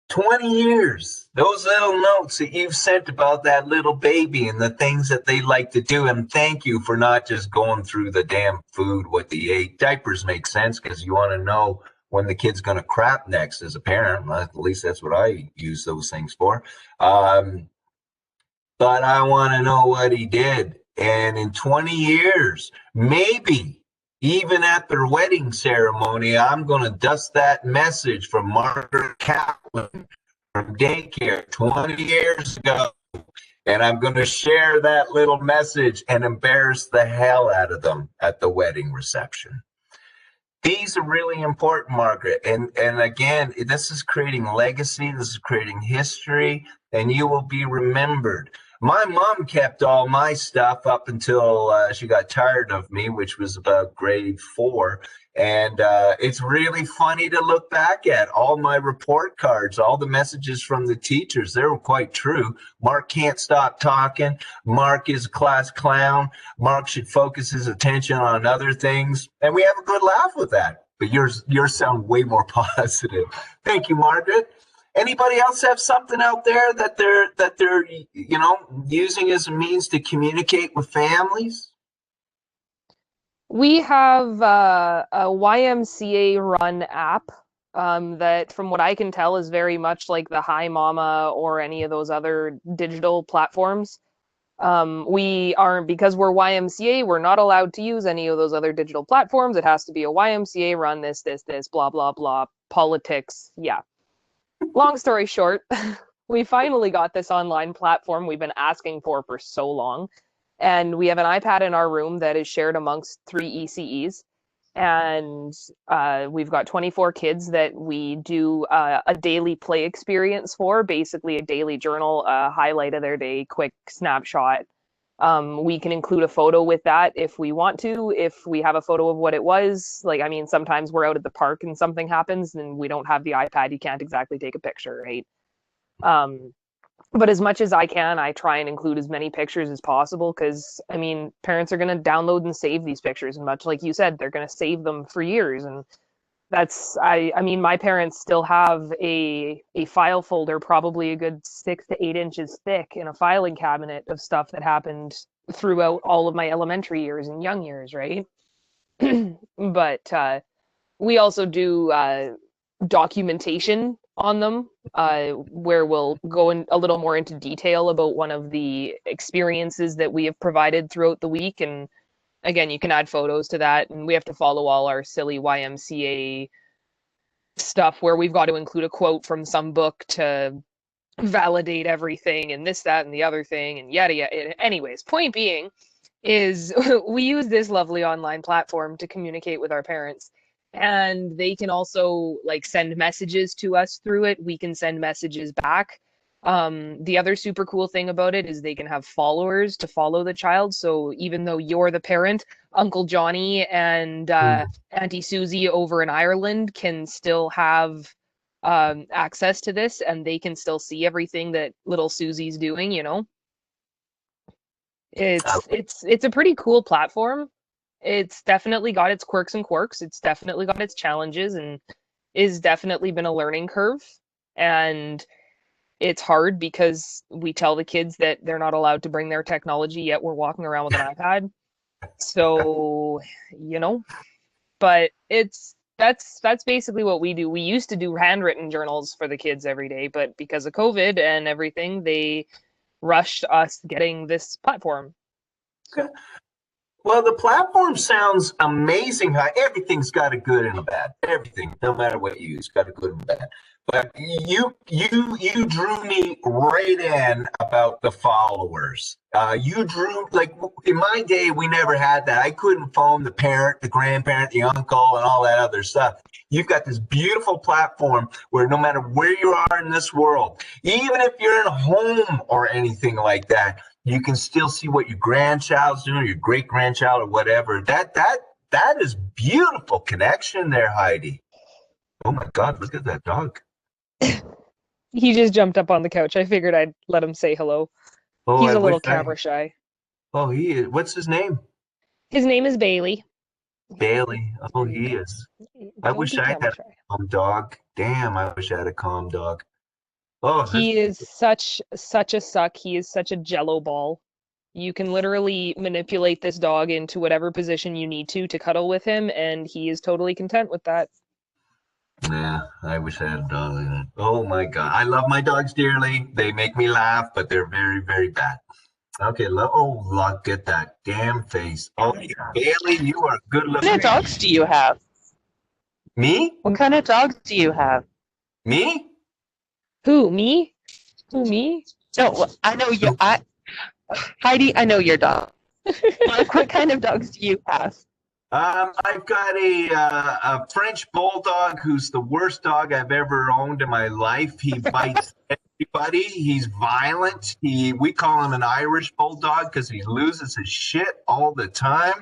20 years, those little notes that you've sent about that little baby and the things that they like to do. And thank you for not just going through the damn food, what they ate. Diapers make sense because you want to know when the kid's going to crap next as a parent. At least that's what I use those things for. But I want to know what he did. And in 20 years, maybe even at their wedding ceremony, I'm going to dust that message from Margaret Kaplan from daycare 20 years ago. And I'm going to share that little message and embarrass the hell out of them at the wedding reception. These are really important, Margaret. And again, this is creating legacy. This is creating history, and you will be remembered. My mom kept all my stuff up until she got tired of me, which was about grade 4. And it's really funny to look back at all my report cards, all the messages from the teachers. They were quite true. Mark can't stop talking. Mark is a class clown. Mark should focus his attention on other things. And we have a good laugh with that. But yours sound way more positive. Thank you, Margaret. Anybody else have something out there that they're using as a means to communicate with families? We have a YMCA run app that, from what I can tell, is very much like the Hi Mama or any of those other digital platforms. We aren't, because we're YMCA, we're not allowed to use any of those other digital platforms. It has to be a YMCA run this, blah, blah, blah, politics. Yeah. Long story short, we finally got this online platform we've been asking for so long. And we have an iPad in our room that is shared amongst 3 ECEs. And we've got 24 kids that we do a daily play experience for, basically a daily journal, highlight of their day, quick snapshot. We can include a photo with that if we want to, if we have a photo of what it was. Like, I mean, sometimes we're out at the park and something happens and we don't have the iPad, you can't exactly take a picture, right? But as much as I can, I try and include as many pictures as possible because, I mean, parents are going to download and save these pictures. And much like you said, they're going to save them for years. And that's, I mean, my parents still have a file folder, probably a good 6 to 8 inches thick in a filing cabinet of stuff that happened throughout all of my elementary years and young years, right? But we also do documentation on them, where we'll go in a little more into detail about one of the experiences that we have provided throughout the week. And again, you can add photos to that, and we have to follow all our silly YMCA stuff where we've got to include a quote from some book to validate everything and this, that, and the other thing, and yada, yada. Anyways, point being is we use this lovely online platform to communicate with our parents. And they can also like send messages to us through it. We can send messages back. The other super cool thing about it is they can have followers to follow the child. So even though you're the parent, Uncle Johnny and Auntie Susie over in Ireland can still have access to this, and they can still see everything that little Susie's doing, you know. It's a pretty cool platform. It's definitely got its quirks and quirks. It's definitely got its challenges and is definitely been a learning curve. And it's hard because we tell the kids that they're not allowed to bring their technology, yet we're walking around with an iPad. So, but that's basically what we do. We used to do handwritten journals for the kids every day, but because of COVID and everything, they rushed us getting this platform. So. Well, the platform sounds amazing. Everything's got a good and a bad. Everything, no matter what you use, got a good and bad. But you drew me right in about the followers. You drew, like, in my day, we never had that. I couldn't phone the parent, the grandparent, the uncle, and all that other stuff. You've got this beautiful platform where no matter where you are in this world, even if you're in a home or anything like that, you can still see what your grandchild's doing, or your great grandchild, or whatever. That is beautiful connection there, Heidi. Oh my God, look at that dog. He just jumped up on the couch. I figured I'd let him say hello. Oh, He's a little camera shy. Oh, he is. What's his name? His name is Bailey. Bailey. Oh, he is. I wish I had a calm dog. Damn, I wish I had a calm dog. Oh, he is such a suck. He is such a jello ball. You can literally manipulate this dog into whatever position you need to cuddle with him, and he is totally content with that. Yeah, I wish I had a dog like that. Oh my God. I love my dogs dearly. They make me laugh, but they're very, very bad. Okay, look at that damn face. Oh, Bailey, you are good looking. What kind of dogs do you have? Me? What kind of dogs do you have? Me? Who, me? Who, me? No, I know you. Heidi, I know your dog. What kind of dogs do you have? I've got a French bulldog who's the worst dog I've ever owned in my life. He bites everybody. He's violent. We call him an Irish bulldog because he loses his shit all the time.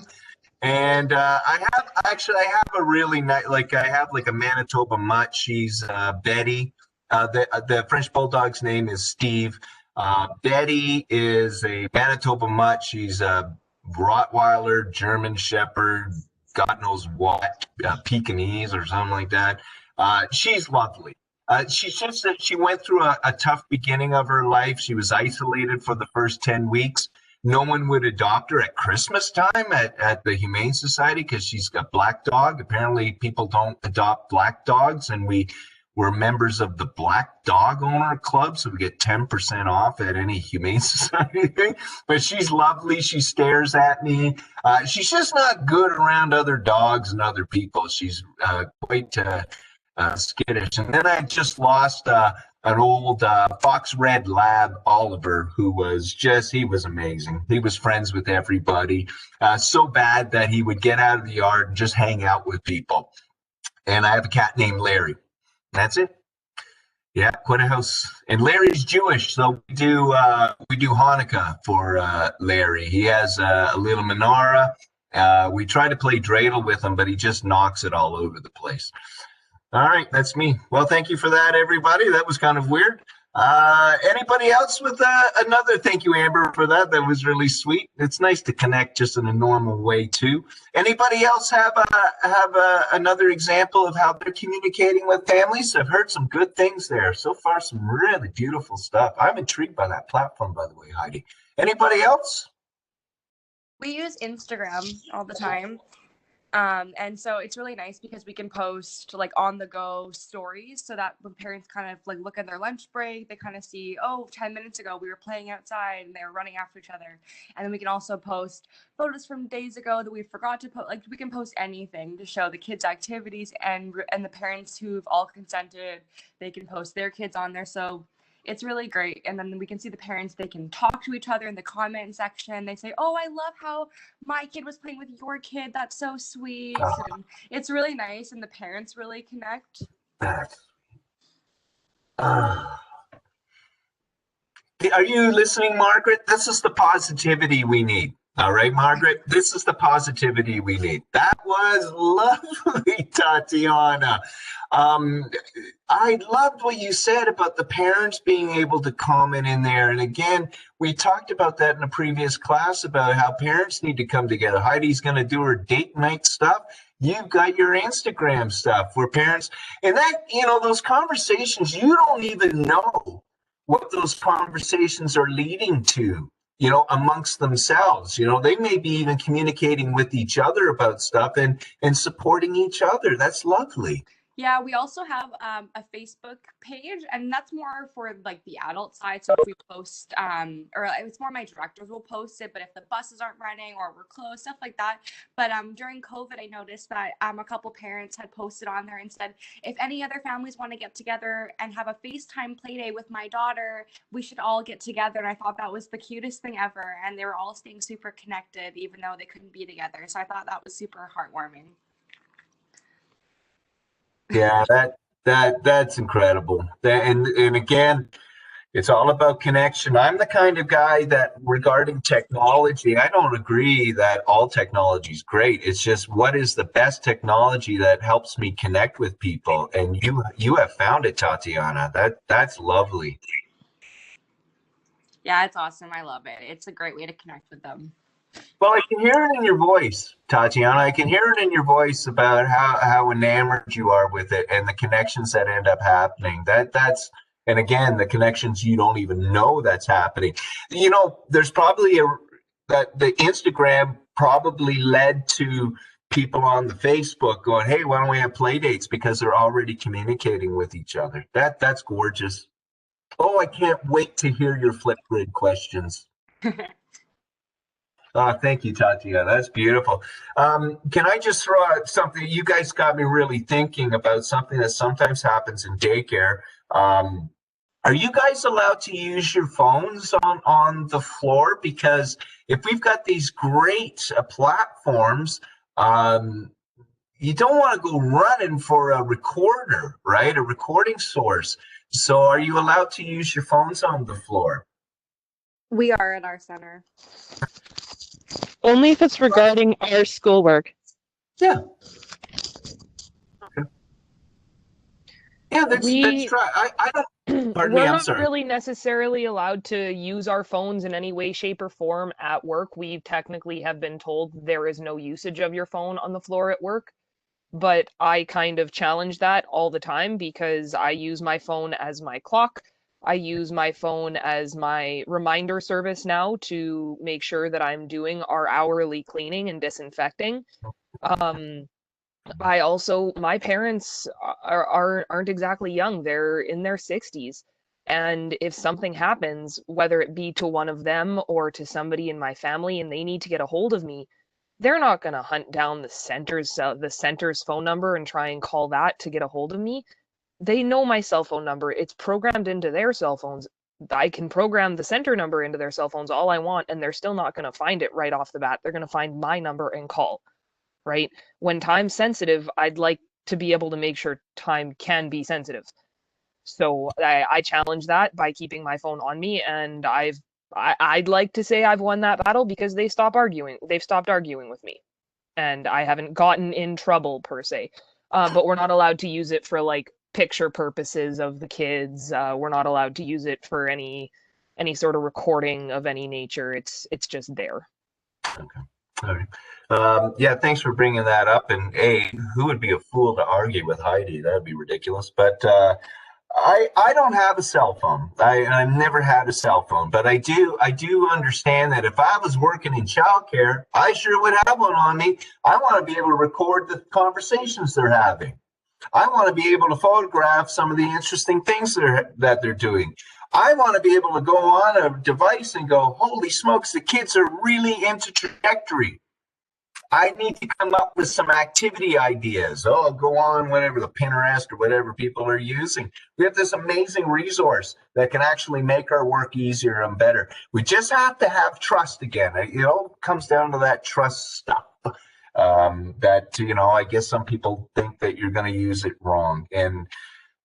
And I have a really nice, I have a Manitoba mutt. She's Betty. The French bulldog's name is Steve. Betty is a Manitoba mutt. She's a Rottweiler, German Shepherd, God knows what, Pekingese or something like that. She's lovely. She's just that she went through a tough beginning of her life. She was isolated for the first 10 weeks. No one would adopt her at Christmas time at the Humane Society because she's a black dog. Apparently, people don't adopt black dogs, and we're members of the Black Dog Owner Club, so we get 10% off at any Humane Society thing. But she's lovely. She stares at me. She's just not good around other dogs and other people. She's quite skittish. And then I just lost an old fox red lab, Oliver, who he was amazing. He was friends with everybody, so bad that he would get out of the yard and just hang out with people. And I have a cat named Larry. That's it. Yeah, quite a house. And Larry's Jewish, so we do Hanukkah for Larry. He has a little menorah. We try to play dreidel with him, but he just knocks it all over the place. All right, that's me. Well, thank you for that, everybody. That was kind of weird. Anybody else with another? Thank you, Amber, for that. That was really sweet. It's nice to connect just in a normal way too. Anybody else have another example of how they're communicating with families? I've heard some good things there so far. Some really beautiful stuff. I'm intrigued by that platform, by the way, Heidi. Anybody else? We use Instagram all the time. And so it's really nice because we can post on the go stories so that when parents kind of look at their lunch break, they kind of see, 10 minutes ago we were playing outside and they were running after each other. And then we can also post photos from days ago that we forgot to post. We can post anything to show the kids' activities, and the parents who've all consented, they can post their kids on there. So it's really great. And then we can see the parents, they can talk to each other in the comment section. They say, oh, I love how my kid was playing with your kid. That's so sweet. And it's really nice. And the parents really connect. Are you listening, Margaret? This is the positivity we need. All right, Margaret, this is the positivity we need. That was lovely, Tatiana. Um, I loved what you said about the parents being able to comment in there. And again, we talked about that in a previous class about how parents need to come together. Heidi's going to do her date night stuff. You've got your Instagram stuff where parents, and that, you know, those conversations, you don't even know what those conversations are leading to, you know, amongst themselves. You know, they may be even communicating with each other about stuff and supporting each other. That's lovely. Yeah, we also have a Facebook page, and that's more for like the adult side. So if we post, or it's more my directors will post it, but if the buses aren't running or we're closed, stuff like that. But during COVID, I noticed that a couple parents had posted on there and said, if any other families want to get together and have a FaceTime play day with my daughter, we should all get together. And I thought that was the cutest thing ever. And they were all staying super connected, even though they couldn't be together. So I thought that was super heartwarming. Yeah, that's incredible. And again, it's all about connection. I'm the kind of guy that regarding technology, I don't agree that all technology is great. It's just what is the best technology that helps me connect with people. And you have found it, Tatiana. That's lovely. Yeah, it's awesome. I love it. It's a great way to connect with them. Well, I can hear it in your voice, Tatiana. I can hear it in your voice about how enamored you are with it and the connections that end up happening. That's and again, the connections you don't even know that's happening. You know, there's probably that the Instagram probably led to people on the Facebook going, "Hey, why don't we have play dates?" Because they're already communicating with each other. That's gorgeous. Oh, I can't wait to hear your Flipgrid questions. Thank you, Tatiana. That's beautiful. Can I just throw out something? You guys got me really thinking about something that sometimes happens in daycare. Are you guys allowed to use your phones on the floor? Because if we've got these great platforms, you don't want to go running for a recorder, right? A recording source. So are you allowed to use your phones on the floor? We are at our center. Only if it's regarding our schoolwork. Yeah. Okay. Yeah, that's right. I don't. Pardon me. We're I'm not sorry. really necessarily allowed to use our phones in any way, shape, or form at work. We technically have been told there is no usage of your phone on the floor at work. But I kind of challenge that all the time because I use my phone as my clock. I use my phone as my reminder service now to make sure that I'm doing our hourly cleaning and disinfecting. I also, my parents aren't exactly young. They're in their 60s. And if something happens, whether it be to one of them or to somebody in my family and they need to get a hold of me, they're not going to hunt down the center's phone number and try and call that to get a hold of me. They know my cell phone number. It's programmed into their cell phones. I can program the center number into their cell phones all I want, and they're still not going to find it right off the bat. They're going to find my number and call, right? When time's sensitive, I'd like to be able to make sure time can be sensitive. So I challenge that by keeping my phone on me, and I'd like to say I've won that battle because they stop arguing. They've stopped arguing with me, and I haven't gotten in trouble per se. But we're not allowed to use it for like picture purposes of the kids. We're not allowed to use it for any sort of recording of any nature. It's just there. Okay. All right. Yeah, thanks for bringing that up. And who would be a fool to argue with Heidi? That'd be ridiculous. But I don't have a cell phone. I've never had a cell phone, but I do understand that if I was working in childcare, I sure would have one on me. I want to be able to record the conversations they're having. I want to be able to photograph some of the interesting things that they're doing. I want to be able to go on a device and go, holy smokes, the kids are really into trajectory. I need to come up with some activity ideas. Oh, I'll go on whatever, the Pinterest or whatever people are using. We have this amazing resource that can actually make our work easier and better. We just have to have trust again. It all comes down to that trust stuff. That, I guess some people think that you're going to use it wrong. And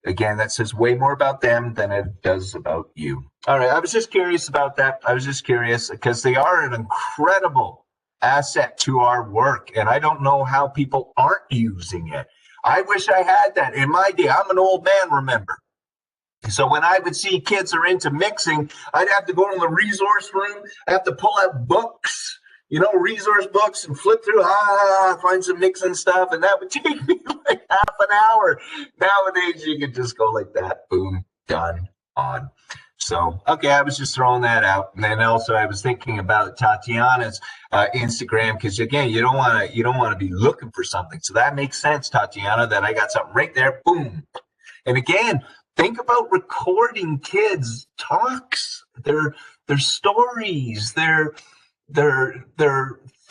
Again, that says way more about them than it does about you. All right, I was just curious about that. I was just curious because they are an incredible asset to our work, and I don't know how people aren't using it. I wish I had that in my day. I'm an old man, remember? So when I would see kids are into mixing, I'd have to go to the resource room. I have to pull out books, resource books, and flip through, find some mixing stuff. And that would take me like half an hour. Nowadays, you can just go like that. Boom, done, on. So, okay, I was just throwing that out. And then also I was thinking about Tatiana's Instagram, because again, you don't want to be looking for something. So that makes sense, Tatiana, that I got something right there. Boom. And again, think about recording kids' talks, their stories, their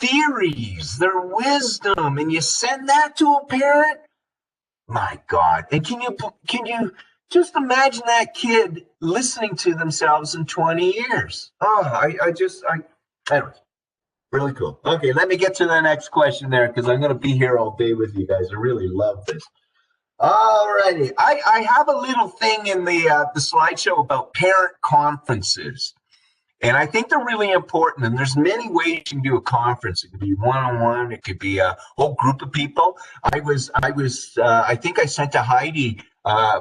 theories, their wisdom, and you send that to a parent. My God! And can you just imagine that kid listening to themselves in 20 years? Oh, anyways, really cool. Okay, let me get to the next question there, because I'm going to be here all day with you guys. I really love this. All righty. I have a little thing in the slideshow about parent conferences. And I think they're really important. And there's many ways you can do a conference. It could be one-on-one. It could be a whole group of people. I think I sent to Heidi.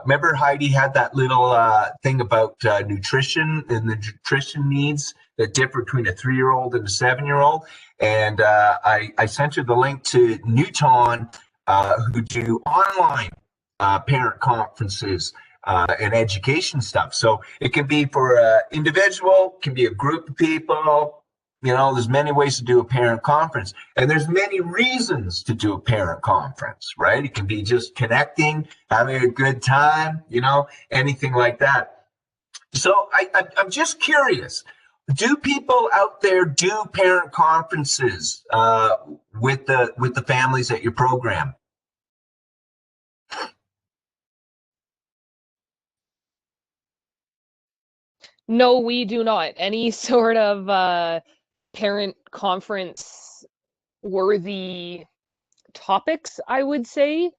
Remember Heidi had that little thing about nutrition and the nutrition needs that differ between a 3-year-old and a 7-year-old. And I sent her the link to Newton, who do online parent conferences and education stuff. So it can be for an individual, can be a group of people. There's many ways to do a parent conference, and there's many reasons to do a parent conference, right? It can be just connecting, having a good time, anything like that. So I'm just curious, do people out there do parent conferences with the families at your program? No, we do not. Any sort of parent conference worthy topics, I would say,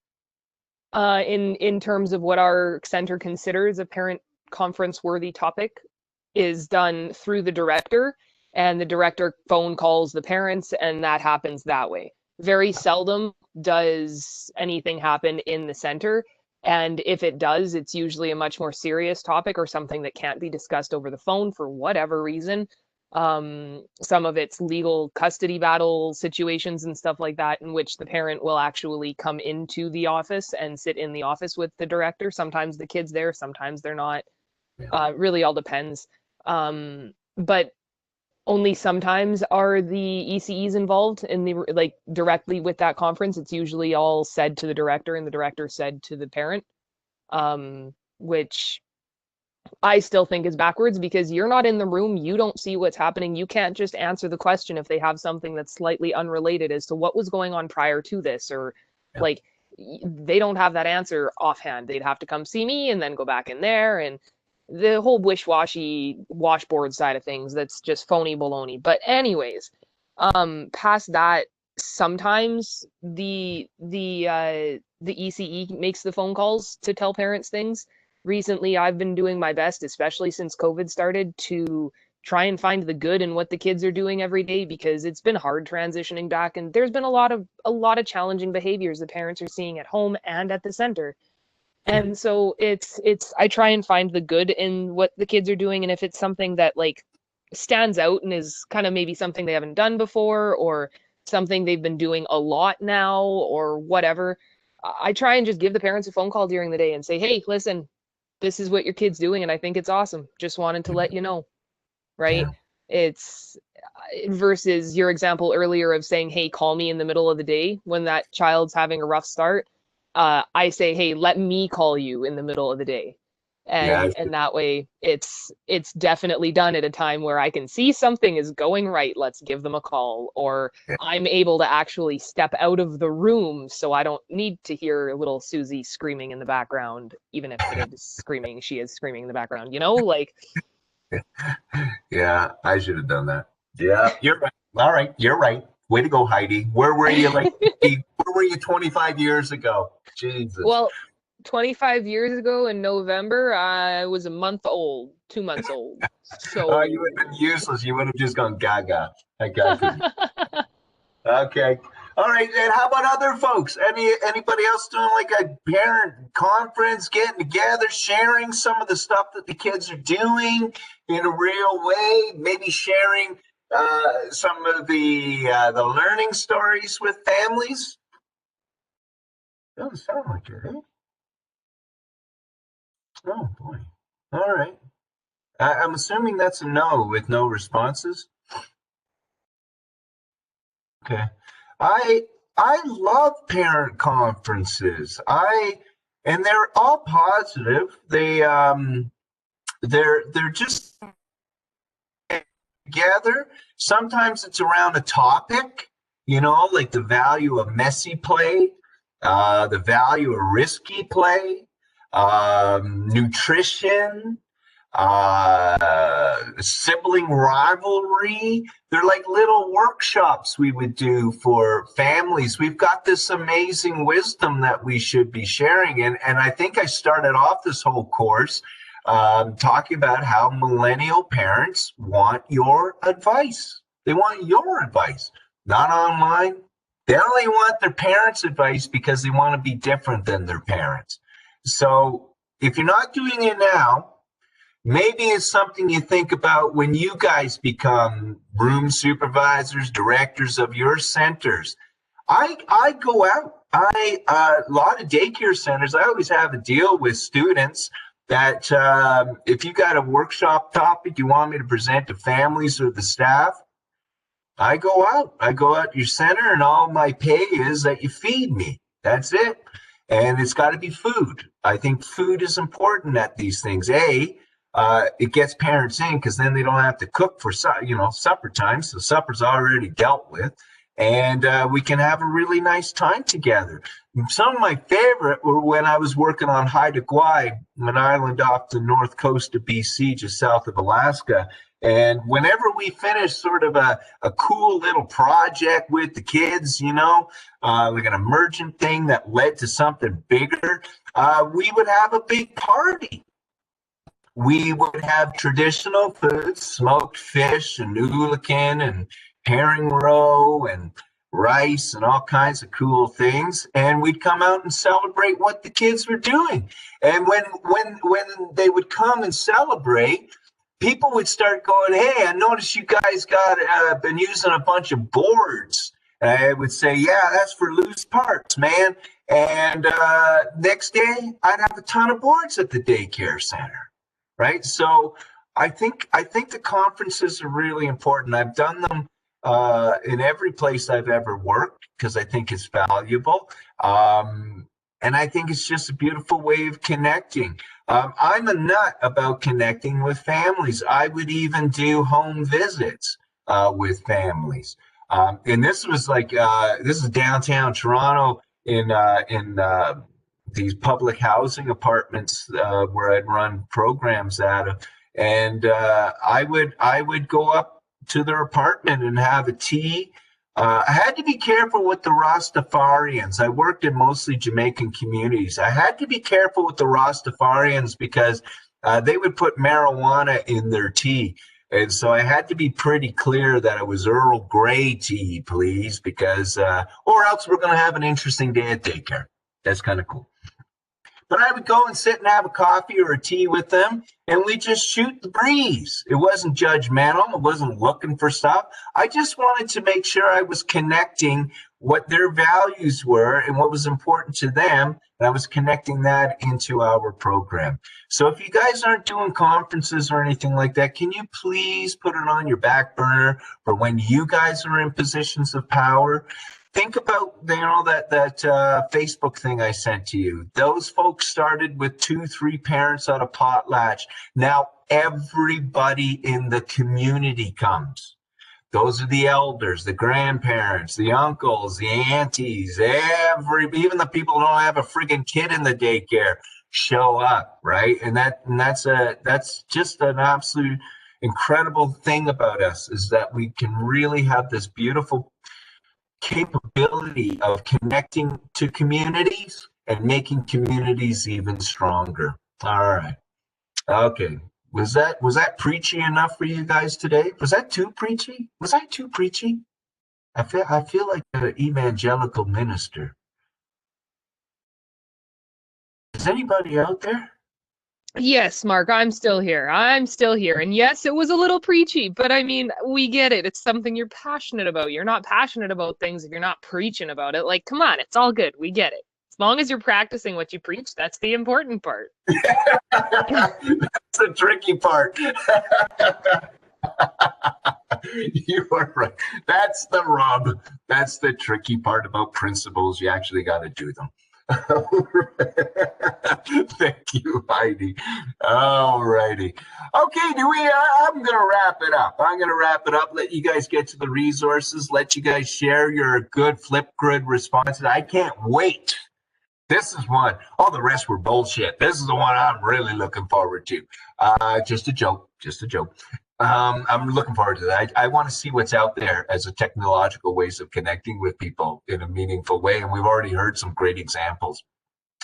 in terms of what our center considers a parent conference worthy topic, is done through the director, and the director phone calls the parents, and that happens that way. Very seldom does anything happen in the center. And if it does, it's usually a much more serious topic or something that can't be discussed over the phone for whatever reason. Some of it's legal custody battle situations and stuff like that, in which the parent will actually come into the office and sit in the office with the director. Sometimes the kid's there, sometimes they're not. Really all depends. But only sometimes are the ECEs involved in the directly with that conference. It's usually all said to the director, and the director said to the parent, which I still think is backwards, because you're not in the room, you don't see what's happening. You can't just answer the question if they have something that's slightly unrelated as to what was going on prior to this, or they don't have that answer offhand. They'd have to come see me and then go back in there, and the whole wish-washy washboard side of things, that's just phony baloney. But anyways, past that, sometimes the ECE makes the phone calls to tell parents things. Recently, I've been doing my best, especially since COVID started, to try and find the good in what the kids are doing every day, because it's been hard transitioning back, and there's been a lot of challenging behaviors the parents are seeing at home and at the center. And so I try and find the good in what the kids are doing. And if it's something that stands out and is kind of maybe something they haven't done before, or something they've been doing a lot now, or whatever, I try and just give the parents a phone call during the day and say, hey, listen, this is what your kid's doing, and I think it's awesome. Just wanted to let you know, right? Yeah. It's versus your example earlier of saying, hey, call me in the middle of the day when that child's having a rough start. I say, hey, let me call you in the middle of the day. And that way it's definitely done at a time where I can see something is going right. Let's give them a call. Or I'm able to actually step out of the room, so I don't need to hear little Susie screaming in the background. Even if it is screaming, she is screaming in the background, Yeah, I should have done that. Yeah, you're right. All right, you're right. Way to go, Heidi. Where were you where were you 25 years ago? Jesus. Well, 25 years ago in November, I was a month old, 2 months old. So You would have been useless. You would have just gone gaga. I got you. Okay. All right. And how about other folks? Anybody else doing like a parent conference, getting together, sharing some of the stuff that the kids are doing in a real way? Maybe sharing some of the learning stories with families. Doesn't sound like it, eh? Oh boy. All right. I'm assuming that's a no with no responses. Okay. I love parent conferences. And they're all positive. They're just together. Sometimes it's around a topic, like the value of messy play, the value of risky play, nutrition, sibling rivalry. They're like little workshops we would do for families. We've got this amazing wisdom that we should be sharing. And I think I started off this whole course talking about how millennial parents want your advice. They want your advice, not online. They only want their parents' advice because they want to be different than their parents. So if you're not doing it now, maybe it's something you think about when you guys become room supervisors, directors of your centers. I go out. A lot of daycare centers, I always have a deal with students that if you got a workshop topic you want me to present to families or the staff, I go out. I go out to your center, and all my pay is that you feed me. That's it. And it's got to be food. I think food is important at these things. It gets parents in because then they don't have to cook for supper time. So supper's already dealt with, and we can have a really nice time together. Some of my favorite were when I was working on Haida Gwaii, an island off the north coast of BC, just south of Alaska. And whenever we finished sort of a cool little project with the kids, like an emergent thing that led to something bigger, we would have a big party. We would have traditional foods, smoked fish and oolakan and herring roe and rice and all kinds of cool things. And we'd come out and celebrate what the kids were doing. And when they would come and celebrate, people would start going, "Hey, I noticed you guys been using a bunch of boards." And I would say, "Yeah, that's for loose parts, man." And next day, I'd have a ton of boards at the daycare center, right? So I think the conferences are really important. I've done them in every place I've ever worked because I think it's valuable. And I think it's just a beautiful way of connecting. I'm a nut about connecting with families. I would even do home visits with families. And this was this is downtown Toronto in these public housing apartments where I'd run programs out of. And I would go up to their apartment and have a tea. I had to be careful with the Rastafarians. I worked in mostly Jamaican communities. I had to be careful with the Rastafarians because they would put marijuana in their tea. And so I had to be pretty clear that it was Earl Grey tea, please, because, or else we're going to have an interesting day at daycare. That's kind of cool. But I would go and sit and have a coffee or a tea with them, and we just shoot the breeze. It wasn't judgmental. It wasn't looking for stuff. I just wanted to make sure I was connecting what their values were and what was important to them, and I was connecting that into our program. So if you guys aren't doing conferences or anything like that, can you please put it on your back burner for when you guys are in positions of power? Think about, that Facebook thing I sent to you. Those folks started with 2-3 parents on a potlatch. Now everybody in the community comes. Those are the elders, the grandparents, the uncles, the aunties, even the people who don't have a friggin' kid in the daycare show up, right? And that's just an absolute incredible thing about us, is that we can really have this beautiful capability of connecting to communities and making communities even stronger. All right. Okay. Was that preachy enough for you guys today? Was that too preachy? Was I too preachy? I feel like an evangelical minister. Is anybody out there? Yes, Mark, I'm still here. I'm still here. And yes, it was a little preachy, but I mean, we get it. It's something you're passionate about. You're not passionate about things if you're not preaching about it. Like, come on, it's all good. We get it. As long as you're practicing what you preach, that's the important part. That's the tricky part. You are right. That's the rub. That's the tricky part about principles. You actually got to do them. Thank you, Heidi. All righty. Okay, I'm going to wrap it up. Let you guys get to the resources. Let you guys share your good Flipgrid responses. I can't wait. This is one. All the rest were bullshit. This is the one I'm really looking forward to. Just a joke. I'm looking forward to that. I want to see what's out there as a technological ways of connecting with people in a meaningful way. And we've already heard some great examples.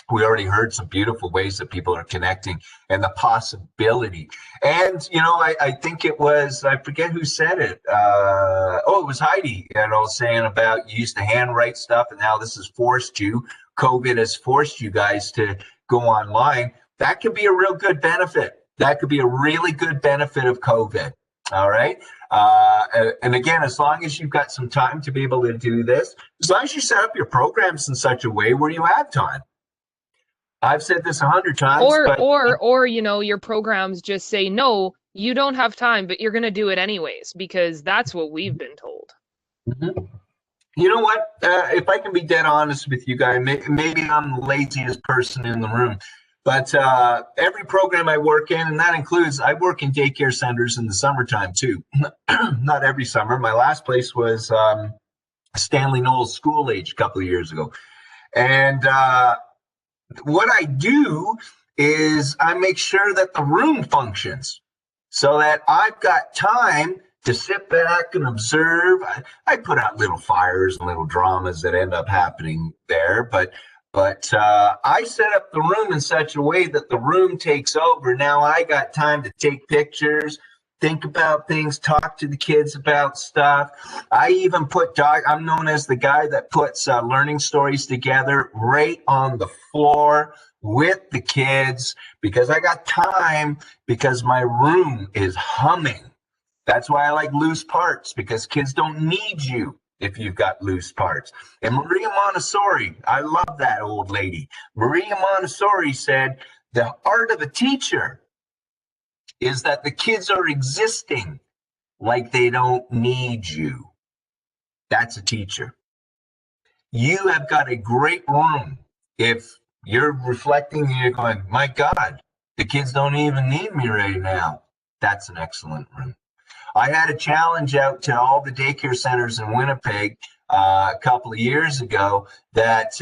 We already heard some beautiful ways that people are connecting and the possibility. And, I think it was, I forget who said it. It was Heidi, saying about you used to handwrite stuff and now this has forced you. COVID has forced you guys to go online. That could be a real good benefit. That could be a really good benefit of COVID. All right. And again, as long as you've got some time to be able to do this, as long as you set up your programs in such a way where you have time. I've said this 100 times. Or your programs just say, no, you don't have time, but you're going to do it anyways, because that's what we've been told. Mm-hmm. You know what? If I can be dead honest with you guys, maybe I'm the laziest person in the room. But every program I work in, and that includes, I work in daycare centers in the summertime too. Not every summer. My last place was Stanley Knowles School Age a couple of years ago. And what I do is I make sure that the room functions so that I've got time to sit back and observe. I put out little fires and little dramas that end up happening there, but I set up the room in such a way that the room takes over. Now I got time to take pictures, think about things, talk to the kids about stuff. I even I'm known as the guy that puts learning stories together right on the floor with the kids because I got time, because my room is humming. That's why I like loose parts, because kids don't need you if you've got loose parts. And Maria Montessori, I love that old lady. Maria Montessori said, the art of a teacher is that the kids are existing like they don't need you. That's a teacher. You have got a great room. If you're reflecting and you're going, my God, the kids don't even need me right now. That's an excellent room. I had a challenge out to all the daycare centers in Winnipeg a couple of years ago that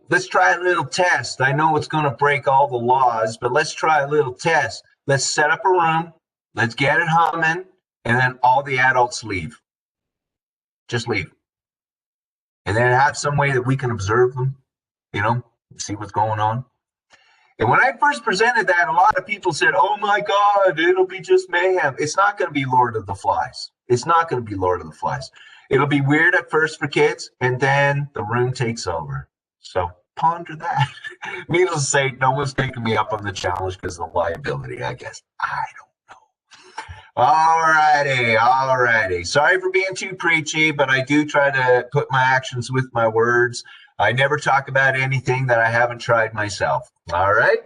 let's try a little test. I know it's going to break all the laws, but let's try a little test. Let's set up a room. Let's get it humming. And then all the adults leave. Just leave. And then have some way that we can observe them, see what's going on. And when I first presented that, a lot of people said, oh my God, it'll be just mayhem. It's not going to be Lord of the Flies. It's not going to be Lord of the Flies. It'll be weird at first for kids, and then the room takes over. So ponder that. Needless to say, no one's taking me up on the challenge because of the liability, I guess. I don't know. All righty. Sorry for being too preachy, but I do try to put my actions with my words. I never talk about anything that I haven't tried myself. All right.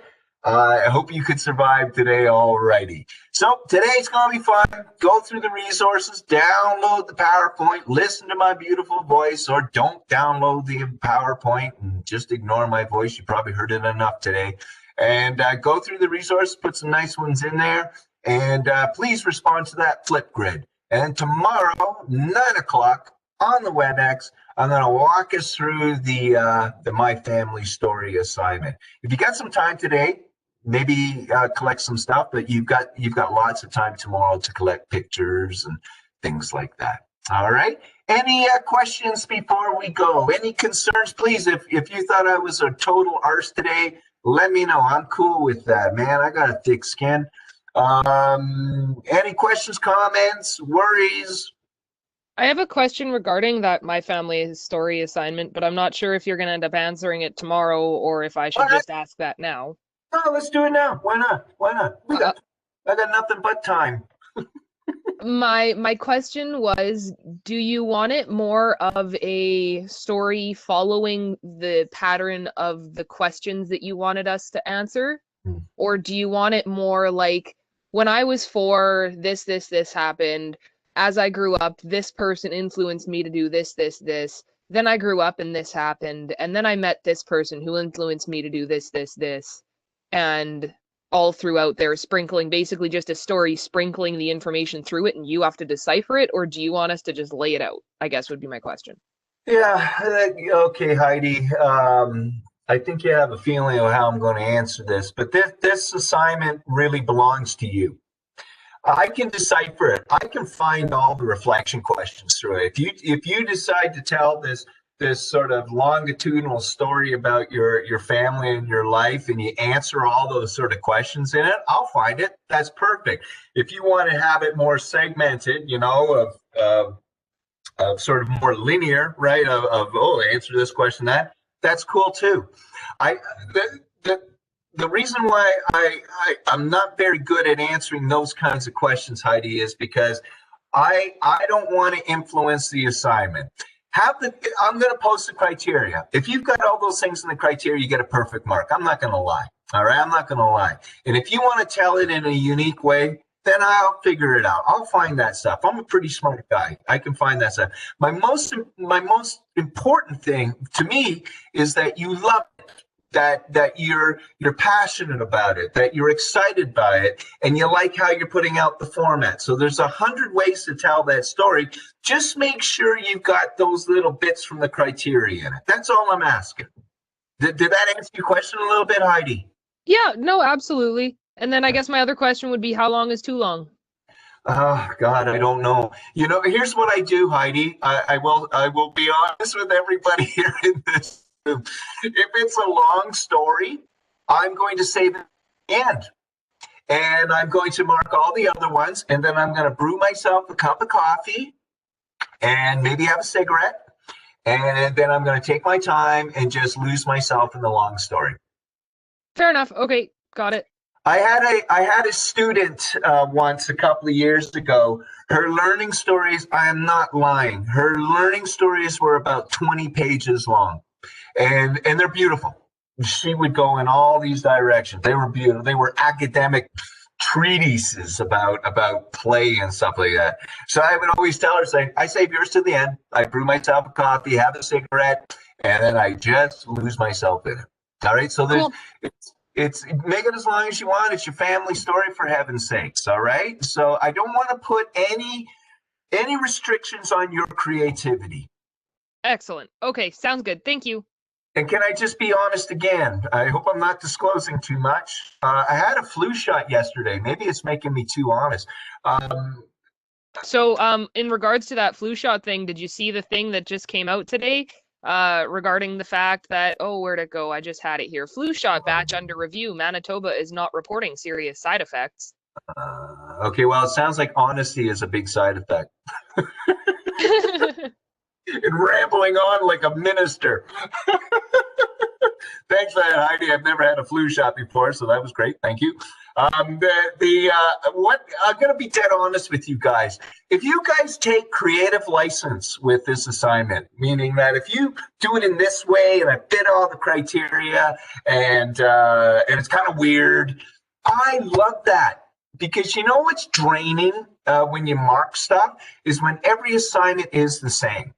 I hope you could survive today. All righty. So today's going to be fun. Go through the resources, download the PowerPoint, listen to my beautiful voice, or don't download the PowerPoint and just ignore my voice. You probably heard it enough today. And go through the resources, put some nice ones in there, and please respond to that Flipgrid. And tomorrow, 9 o'clock on the WebEx, I'm going to walk us through the My Family Story assignment. If you got some time today, maybe collect some stuff, but you've got lots of time tomorrow to collect pictures and things like that. All right. Any questions before we go? Any concerns, please? If you thought I was a total arse today, let me know. I'm cool with that, man. I got a thick skin. Any questions, comments, worries? I have a question regarding that My Family Story assignment, but I'm not sure if you're going to end up answering it tomorrow or if I should just ask that now. No, let's do it now. Why not? Why not? I got nothing but time. My question was, do you want it more of a story following the pattern of the questions that you wanted us to answer? Or do you want it more like, when I was 4, this happened. As I grew up, this person influenced me to do this. Then I grew up and this happened. And then I met this person who influenced me to do this. And all throughout there, sprinkling, basically just a story, sprinkling the information through it, and you have to decipher it? Or do you want us to just lay it out, I guess would be my question. Yeah, okay, Heidi. I think you have a feeling of how I'm going to answer this, but this assignment really belongs to you. I can decipher it. I can find all the reflection questions through it. If you decide to tell this sort of longitudinal story about your family and your life, and you answer all those sort of questions in it, I'll find it. That's perfect. If you want to have it more segmented, of sort of more linear, right? Answer this question, that's cool too. The reason why I'm not very good at answering those kinds of questions, Heidi, is because I don't want to influence the assignment. I'm going to post the criteria. If you've got all those things in the criteria, you get a perfect mark. I'm not going to lie. All right, I'm not going to lie. And if you want to tell it in a unique way, then I'll figure it out. I'll find that stuff. I'm a pretty smart guy. I can find that stuff. My most important thing to me is that you love it, that you're passionate about it, that you're excited by it, and you like how you're putting out the format. So there's 100 ways to tell that story. Just make sure you've got those little bits from the criteria in it. That's all I'm asking. Did that answer your question a little bit, Heidi? Yeah, no, absolutely. And then I guess my other question would be, how long is too long? Oh God, I don't know. Here's what I do, Heidi. I will be honest with everybody here in this room. If it's a long story, I'm going to save it at the end. And I'm going to mark all the other ones, and then I'm going to brew myself a cup of coffee and maybe have a cigarette. And then I'm going to take my time and just lose myself in the long story. Fair enough. Okay, got it. I had a student once a couple of years ago. Her learning stories, I am not lying. Her learning stories were about 20 pages long, and they're beautiful. She would go in all these directions. They were beautiful. They were academic treatises about play and stuff like that. So I would always tell her, I save yours to the end. I brew myself a coffee, have a cigarette, and then I just lose myself in it. All right. So there's it's make it as long as you want. It's your family story, for heaven's sakes. All right. So I don't want to put any restrictions on your creativity. Excellent. Okay, sounds good. Thank you. And can I just be honest again? I hope I'm not disclosing too much. I had a flu shot yesterday. Maybe it's making me too honest. So in regards to that flu shot thing, did you see the thing that just came out today regarding the fact that, where'd it go? I just had it here. Flu shot batch under review. Manitoba is not reporting serious side effects. Okay, well, it sounds like honesty is a big side effect. And rambling on like a minister. Thanks for that, Heidi. I've never had a flu shot before, so that was great. Thank you. What I'm going to be dead honest with you guys. If you guys take creative license with this assignment, meaning that if you do it in this way and I fit all the criteria and it's kind of weird, I love that. Because you know what's draining when you mark stuff is when every assignment is the same.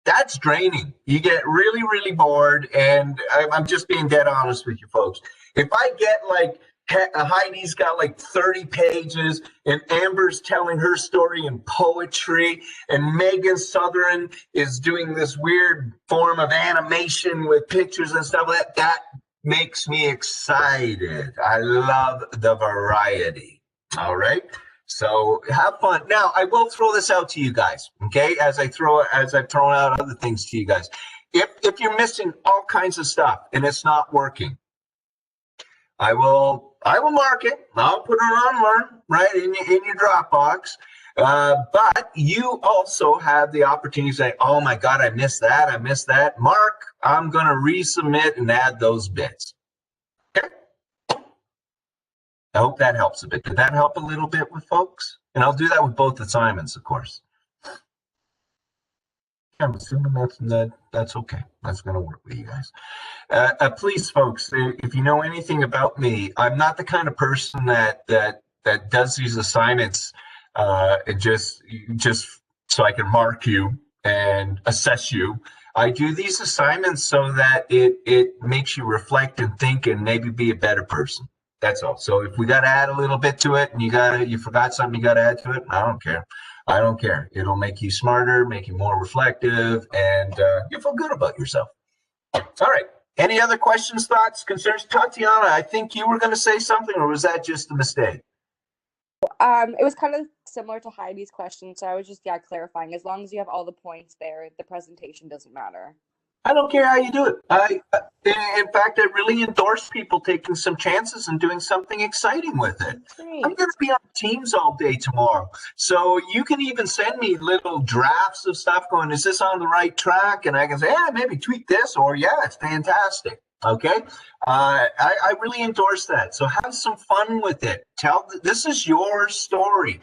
That's draining. You get really, really bored. And I'm just being dead honest with you folks. If I get like Heidi's got like 30 pages and Amber's telling her story in poetry and Megan Southern is doing this weird form of animation with pictures and stuff like that makes me excited. I love the variety. All right. So have fun. Now, I will throw this out to you guys, okay? As I've thrown out other things to you guys. If you're missing all kinds of stuff and it's not working, I will mark it. I'll put it on Learn, right, in your Dropbox. But you also have the opportunity to say, oh my God, I missed that. Mark, I'm going to resubmit and add those bits. Okay? I hope that helps a bit. Did that help a little bit with folks? And I'll do that with both assignments, of course. I'm assuming that's okay. That's going to work with you guys. Please, folks, if you know anything about me, I'm not the kind of person that does these assignments just so I can mark you and assess you. I do these assignments so that it makes you reflect and think and maybe be a better person. That's all. So if we got to add a little bit to it and you forgot something you got to add to it, I don't care. I don't care. It'll make you smarter, make you more reflective, and you feel good about yourself. All right. Any other questions, thoughts, concerns? Tatiana, I think you were going to say something, or was that just a mistake? It was kind of similar to Heidi's question, so I was just clarifying. As long as you have all the points there, the presentation doesn't matter. I don't care how you do it. In fact, I really endorse people taking some chances and doing something exciting with it. Great. I'm going to be on Teams all day tomorrow. So you can even send me little drafts of stuff going, is this on the right track? And I can say, yeah, maybe tweak this, or yeah, it's fantastic. Okay. I really endorse that. So have some fun with it. This is your story.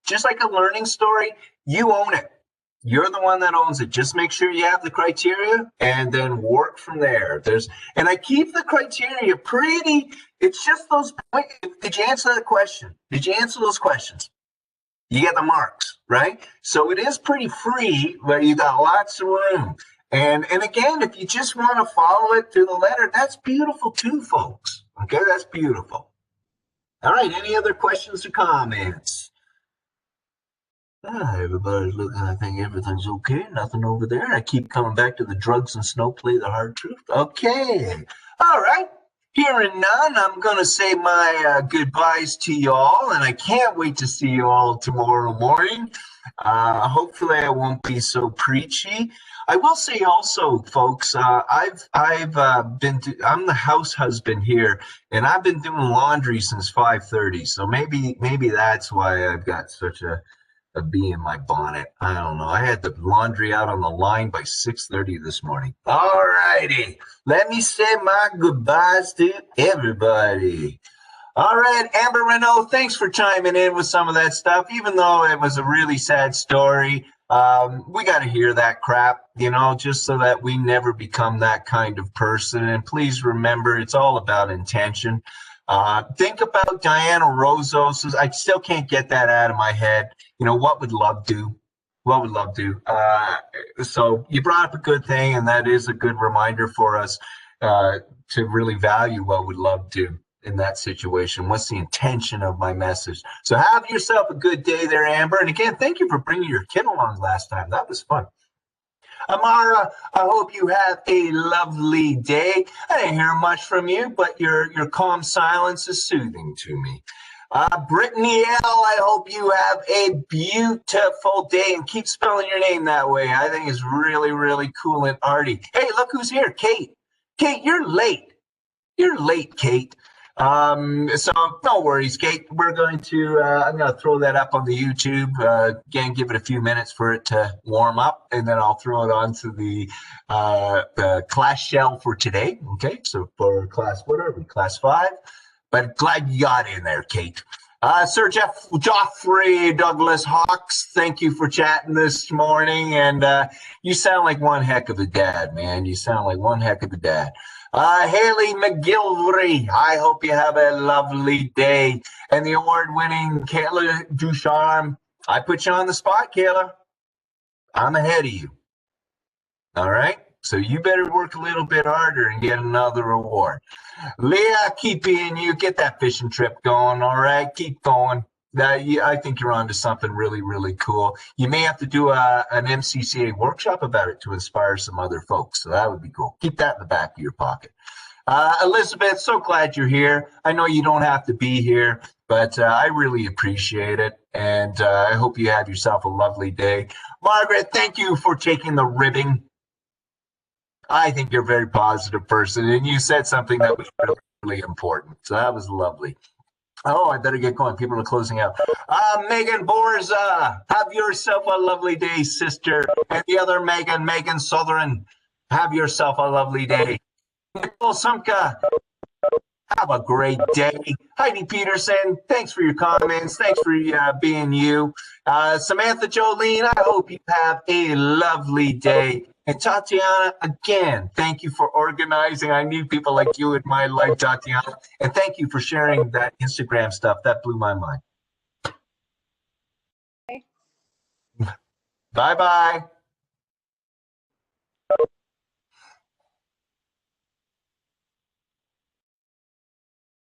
Just like a learning story, you own it. You're the one that owns it. Just make sure you have the criteria and then work from there. And I keep the criteria pretty, it's just those points. Did you answer that question? Did you answer those questions? You get the marks, right? So it is pretty free, where you got lots of room. And again, if you just want to follow it to the letter, that's beautiful too, folks. Okay, that's beautiful. All right, any other questions or comments? Everybody's looking, I think everything's okay. Nothing over there. I keep coming back to the drugs and snow play the hard truth. Okay. All right. Hearing none, I'm going to say my goodbyes to you all, and I can't wait to see you all tomorrow morning. Hopefully I won't be so preachy. I will say also, folks, I'm the house husband here, and I've been doing laundry since 5:30. So maybe that's why I've got such a bee in my bonnet. I don't know. I had the laundry out on the line by 6:30 this morning. All righty. Let me say my goodbyes to everybody. All right, Amber Renault, thanks for chiming in with some of that stuff. Even though it was a really sad story, we got to hear that crap, just so that we never become that kind of person. And please remember, it's all about intention. Think about Diana Rosos. I still can't get that out of my head. What would love do? What would love do? So you brought up a good thing, and that is a good reminder for us to really value what would love do in that situation. What's the intention of my message? So have yourself a good day there, Amber. And again, thank you for bringing your kid along last time. That was fun. Amara, I hope you have a lovely day. I didn't hear much from you, but your calm silence is soothing to me. Brittany L., I hope you have a beautiful day, and keep spelling your name that way. I think it's really, really cool and arty. Hey, look who's here, Kate. Kate, you're late. You're late, Kate. So no worries, Kate. I'm going to throw that up on the YouTube. Again, give it a few minutes for it to warm up, and then I'll throw it onto the class shell for today. Okay, so for class, what are we? Class 5. But glad you got in there, Kate. Sir Joffrey Douglas Hawks, thank you for chatting this morning. And you sound like one heck of a dad, man. You sound like one heck of a dad. Haley McGilvery, I hope you have a lovely day. And the award-winning Kayla Ducharme, I put you on the spot, Kayla. I'm ahead of you. All right? So you better work a little bit harder and get another award. Leah, keep being you. Get that fishing trip going, all right? Keep going. I think you're onto something really, really cool. You may have to do an MCCA workshop about it to inspire some other folks. So that would be cool. Keep that in the back of your pocket. Elizabeth, so glad you're here. I know you don't have to be here, but I really appreciate it. And I hope you have yourself a lovely day. Margaret, thank you for taking the ribbing. I think you're a very positive person, and you said something that was really, really important. So that was lovely. Oh, I better get going. People are closing out. Megan Borza, have yourself a lovely day, sister. And the other Megan, Megan Southern, have yourself a lovely day. Nicole Sumka, have a great day. Heidi Peterson, thanks for your comments. Thanks for being you. Samantha Jolene, I hope you have a lovely day. And Tatiana, again, thank you for organizing. I need people like you in my life, Tatiana. And thank you for sharing that Instagram stuff. That blew my mind. Bye-bye.